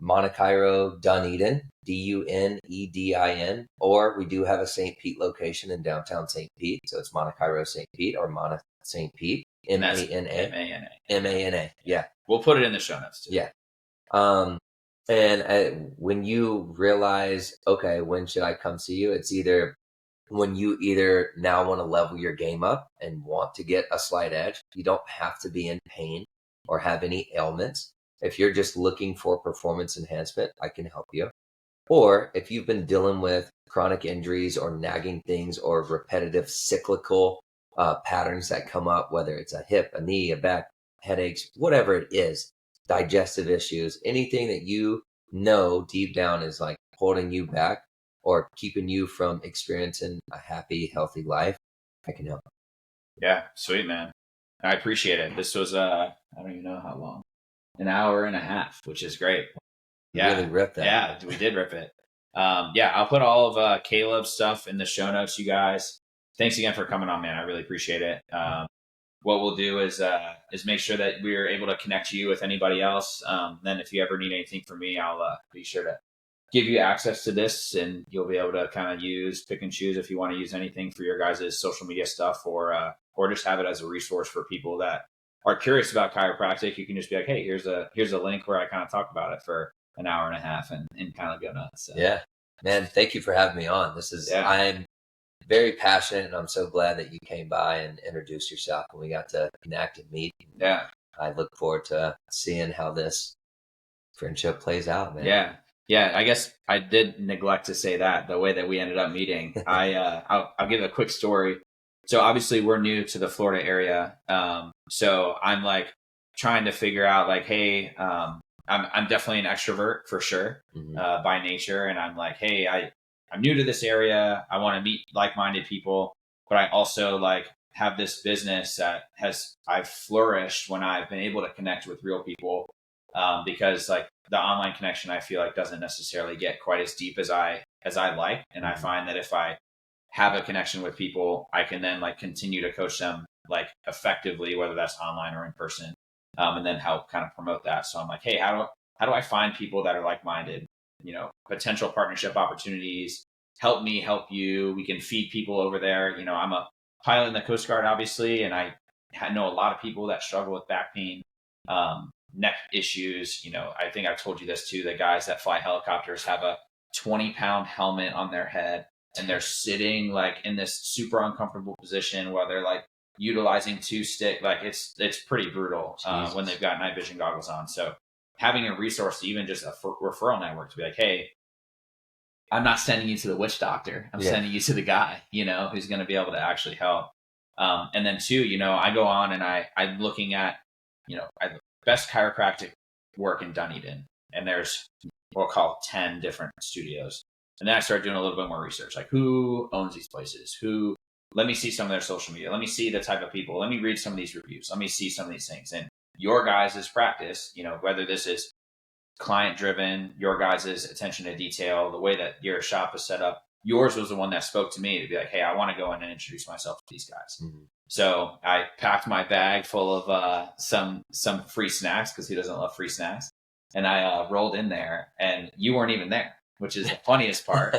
Monacairo Dunedin, Dunedin, or we do have a St. Pete location in downtown St. Pete. So it's Monacairo St. Pete or Mana St. Pete, MANA. Yeah.
We'll put it in the show notes too.
Yeah. And when you realize, okay, when should I come see you? It's either when you now want to level your game up and want to get a slight edge. You don't have to be in pain or have any ailments. If you're just looking for performance enhancement, I can help you. Or if you've been dealing with chronic injuries or nagging things or repetitive cyclical patterns that come up, whether it's a hip, a knee, a back, headaches, whatever it is, digestive issues, anything that deep down is like holding you back or keeping you from experiencing a happy, healthy life, I can help.
Yeah, sweet, man. I appreciate it. This was I don't even know how long, an hour and a half, which is great.
Yeah, really ripped that.
Yeah, we did rip it. Yeah, I'll put all of Caleb's stuff in the show notes, you guys. Thanks again for coming on, man. I really appreciate it. What we'll do is make sure that we're able to connect you with anybody else. Then if you ever need anything from me, I'll be sure to give you access to this, and you'll be able to kind of pick and choose if you want to use anything for your guys' social media stuff, or just have it as a resource for people that are curious about chiropractic. You can just be like, hey, here's a link where I kind of talk about it for an hour and a half and kind of go nuts. So.
Yeah, man, thank you for having me on. This is, I'm very passionate, and I'm so glad that you came by and introduced yourself, and we got to connect and meet.
Yeah.
I look forward to seeing how this friendship plays out, man.
Yeah. Yeah, I guess I did neglect to say that the way that we ended up meeting. I'll give a quick story. So obviously we're new to the Florida area. So I'm like trying to figure out like, hey, I'm definitely an extrovert for sure, by nature. And I'm like, hey, I'm new to this area. I want to meet like-minded people, but I also like have this business that I've flourished when I've been able to connect with real people. Because like the online connection, I feel like doesn't necessarily get quite as deep as I like. And I find that if I have a connection with people, I can then like continue to coach them like effectively, whether that's online or in person, and then help kind of promote that. So I'm like, hey, how do I find people that are like-minded, potential partnership opportunities, help me, help you. We can feed people over there. I'm a pilot in the Coast Guard, obviously, and I know a lot of people that struggle with back pain, neck issues. I think I've told you this too. The guys that fly helicopters have a 20-pound helmet on their head, and they're sitting like in this super uncomfortable position while they're like utilizing two stick. Like it's pretty brutal when they've got night vision goggles on. So having a resource, even just a referral network, to be like, hey, I'm not sending you to the witch doctor. I'm sending you to the guy, who's going to be able to actually help. And then two, I go on and I'm looking at, best chiropractic work in Dunedin, and there's we'll call 10 different studios. And then I started doing a little bit more research, like who owns these places, let me see some of their social media, let me see the type of people, let me read some of these reviews, let me see some of these things. And your guys' practice, whether this is client driven, your guys' attention to detail, the way that your shop is set up, yours was the one that spoke to me to be like, hey, I want to go in and introduce myself to these guys. So I packed my bag full of some free snacks, because who doesn't love free snacks? And I rolled in there, and you weren't even there, which is the funniest part.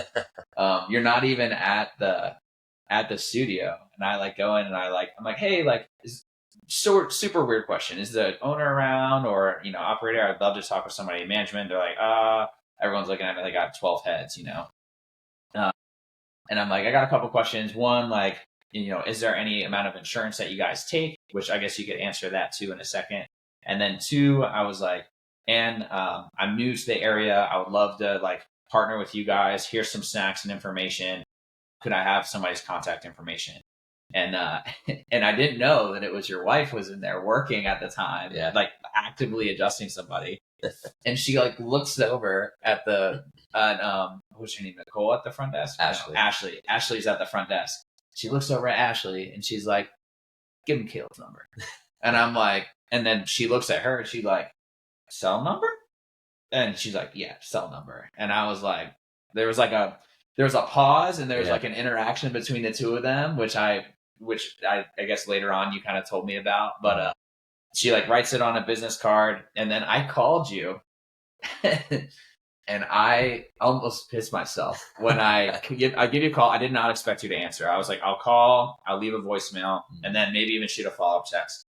You're not even at the studio. And I like go in and I'm like, hey, like, super weird question. Is the owner around, or, operator? I'd love to talk with somebody in management. They're like, everyone's looking at me. They got 12 heads, and I'm like, I got a couple questions. One, like, is there any amount of insurance that you guys take? Which I guess you could answer that too in a second. And then two, I was like, and I'm new to the area. I would love to like partner with you guys. Here's some snacks and information. Could I have somebody's contact information? And and I didn't know that it was your wife was in there working at the time, like actively adjusting somebody. And she like looks over at what's her name, Nicole at the front desk?
Ashley.
No, Ashley. Ashley's at the front desk. She looks over at Ashley and she's like, give him Caleb's number. And I'm like, and then she looks at her and she's like, cell number? And she's like, yeah, cell number. And I was like, there was a pause, and there was like an interaction between the two of them, which I guess later on you kind of told me about. But she like writes it on a business card, and then I called you. And I almost pissed myself when I give you a call. I did not expect you to answer. I was like, I'll call, I'll leave a voicemail, and then maybe even shoot a follow-up text.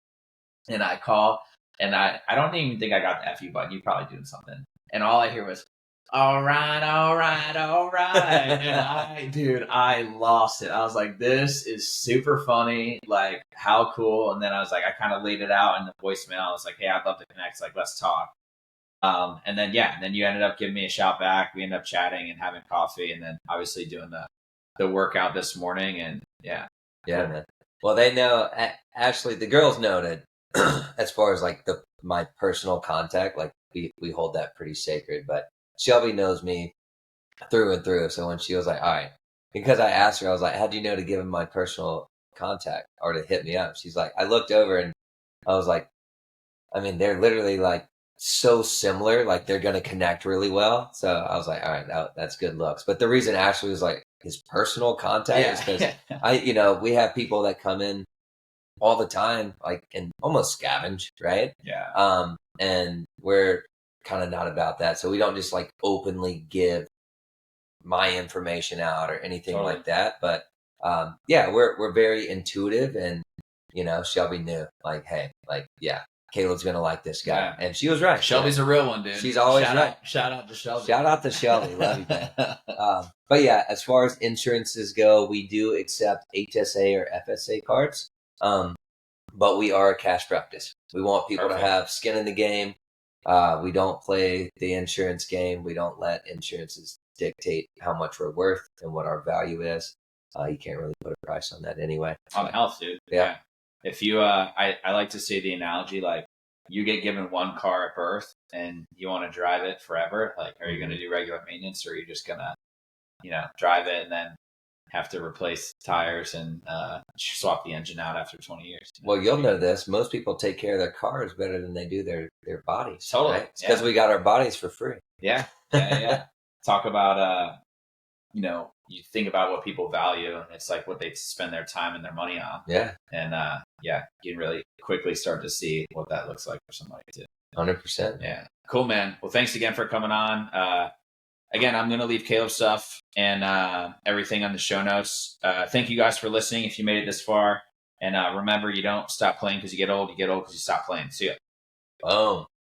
And I call, and I don't even think I got the FU button. You probably doing something. And all I hear was, all right. And I lost it. I was like, this is super funny. Like, how cool. And then I was like, I kind of laid it out in the voicemail. I was like, hey, I'd love to connect. Like, let's talk. And then you ended up giving me a shout back. We ended up chatting and having coffee, and then obviously doing the workout this morning. And yeah,
man. Well, they know, Ashley, the girls know that as far as like my personal contact, like we hold that pretty sacred, but Shelby knows me through and through. So when she was like, all right, because I asked her, I was like, how do you know to give him my personal contact or to hit me up. She's like, I looked over and I was like, I mean, they're literally like so similar, like they're going to connect really well. So I was like, all right, that's good looks. But the reason Ashley was like his personal contact is because we have people that come in all the time, like, and almost scavenge, right?
Yeah.
And we're kind of not about that. So we don't just like openly give my information out or anything like that. But we're very intuitive, and Shelby knew, like, hey, like, yeah, Caleb's gonna like this guy.
Yeah.
And she was right.
Shelby's a real one, dude.
She's always right.
Shout out to Shelby.
Shout out to Shelby. Love you, man. But yeah, as far as insurances go, we do accept HSA or FSA cards. But we are a cash practice. We want people to have skin in the game. We don't play the insurance game. We don't let insurances dictate how much we're worth and what our value is. You can't really put a price on that anyway.
On health, dude. Yeah. If you, I like to say the analogy, like, you get given one car at birth and you want to drive it forever. Like, are you going to do regular maintenance, or are you just going to, drive it and then have to replace tires and swap the engine out after 20 years?
Well, you'll know this. Most people take care of their cars better than they do their bodies.
Totally.
Right? It's because we got our bodies for free.
Yeah. Talk about, you think about what people value, and it's like what they spend their time and their money on.
Yeah.
And you can really quickly start to see what that looks like for somebody too.
100%.
Yeah. Cool, man. Well, thanks again for coming on. Again, I'm going to leave Caleb's stuff and everything on the show notes. Thank you guys for listening if you made it this far. And remember, you don't stop playing because you get old. You get old because you stop playing. See ya.
Boom.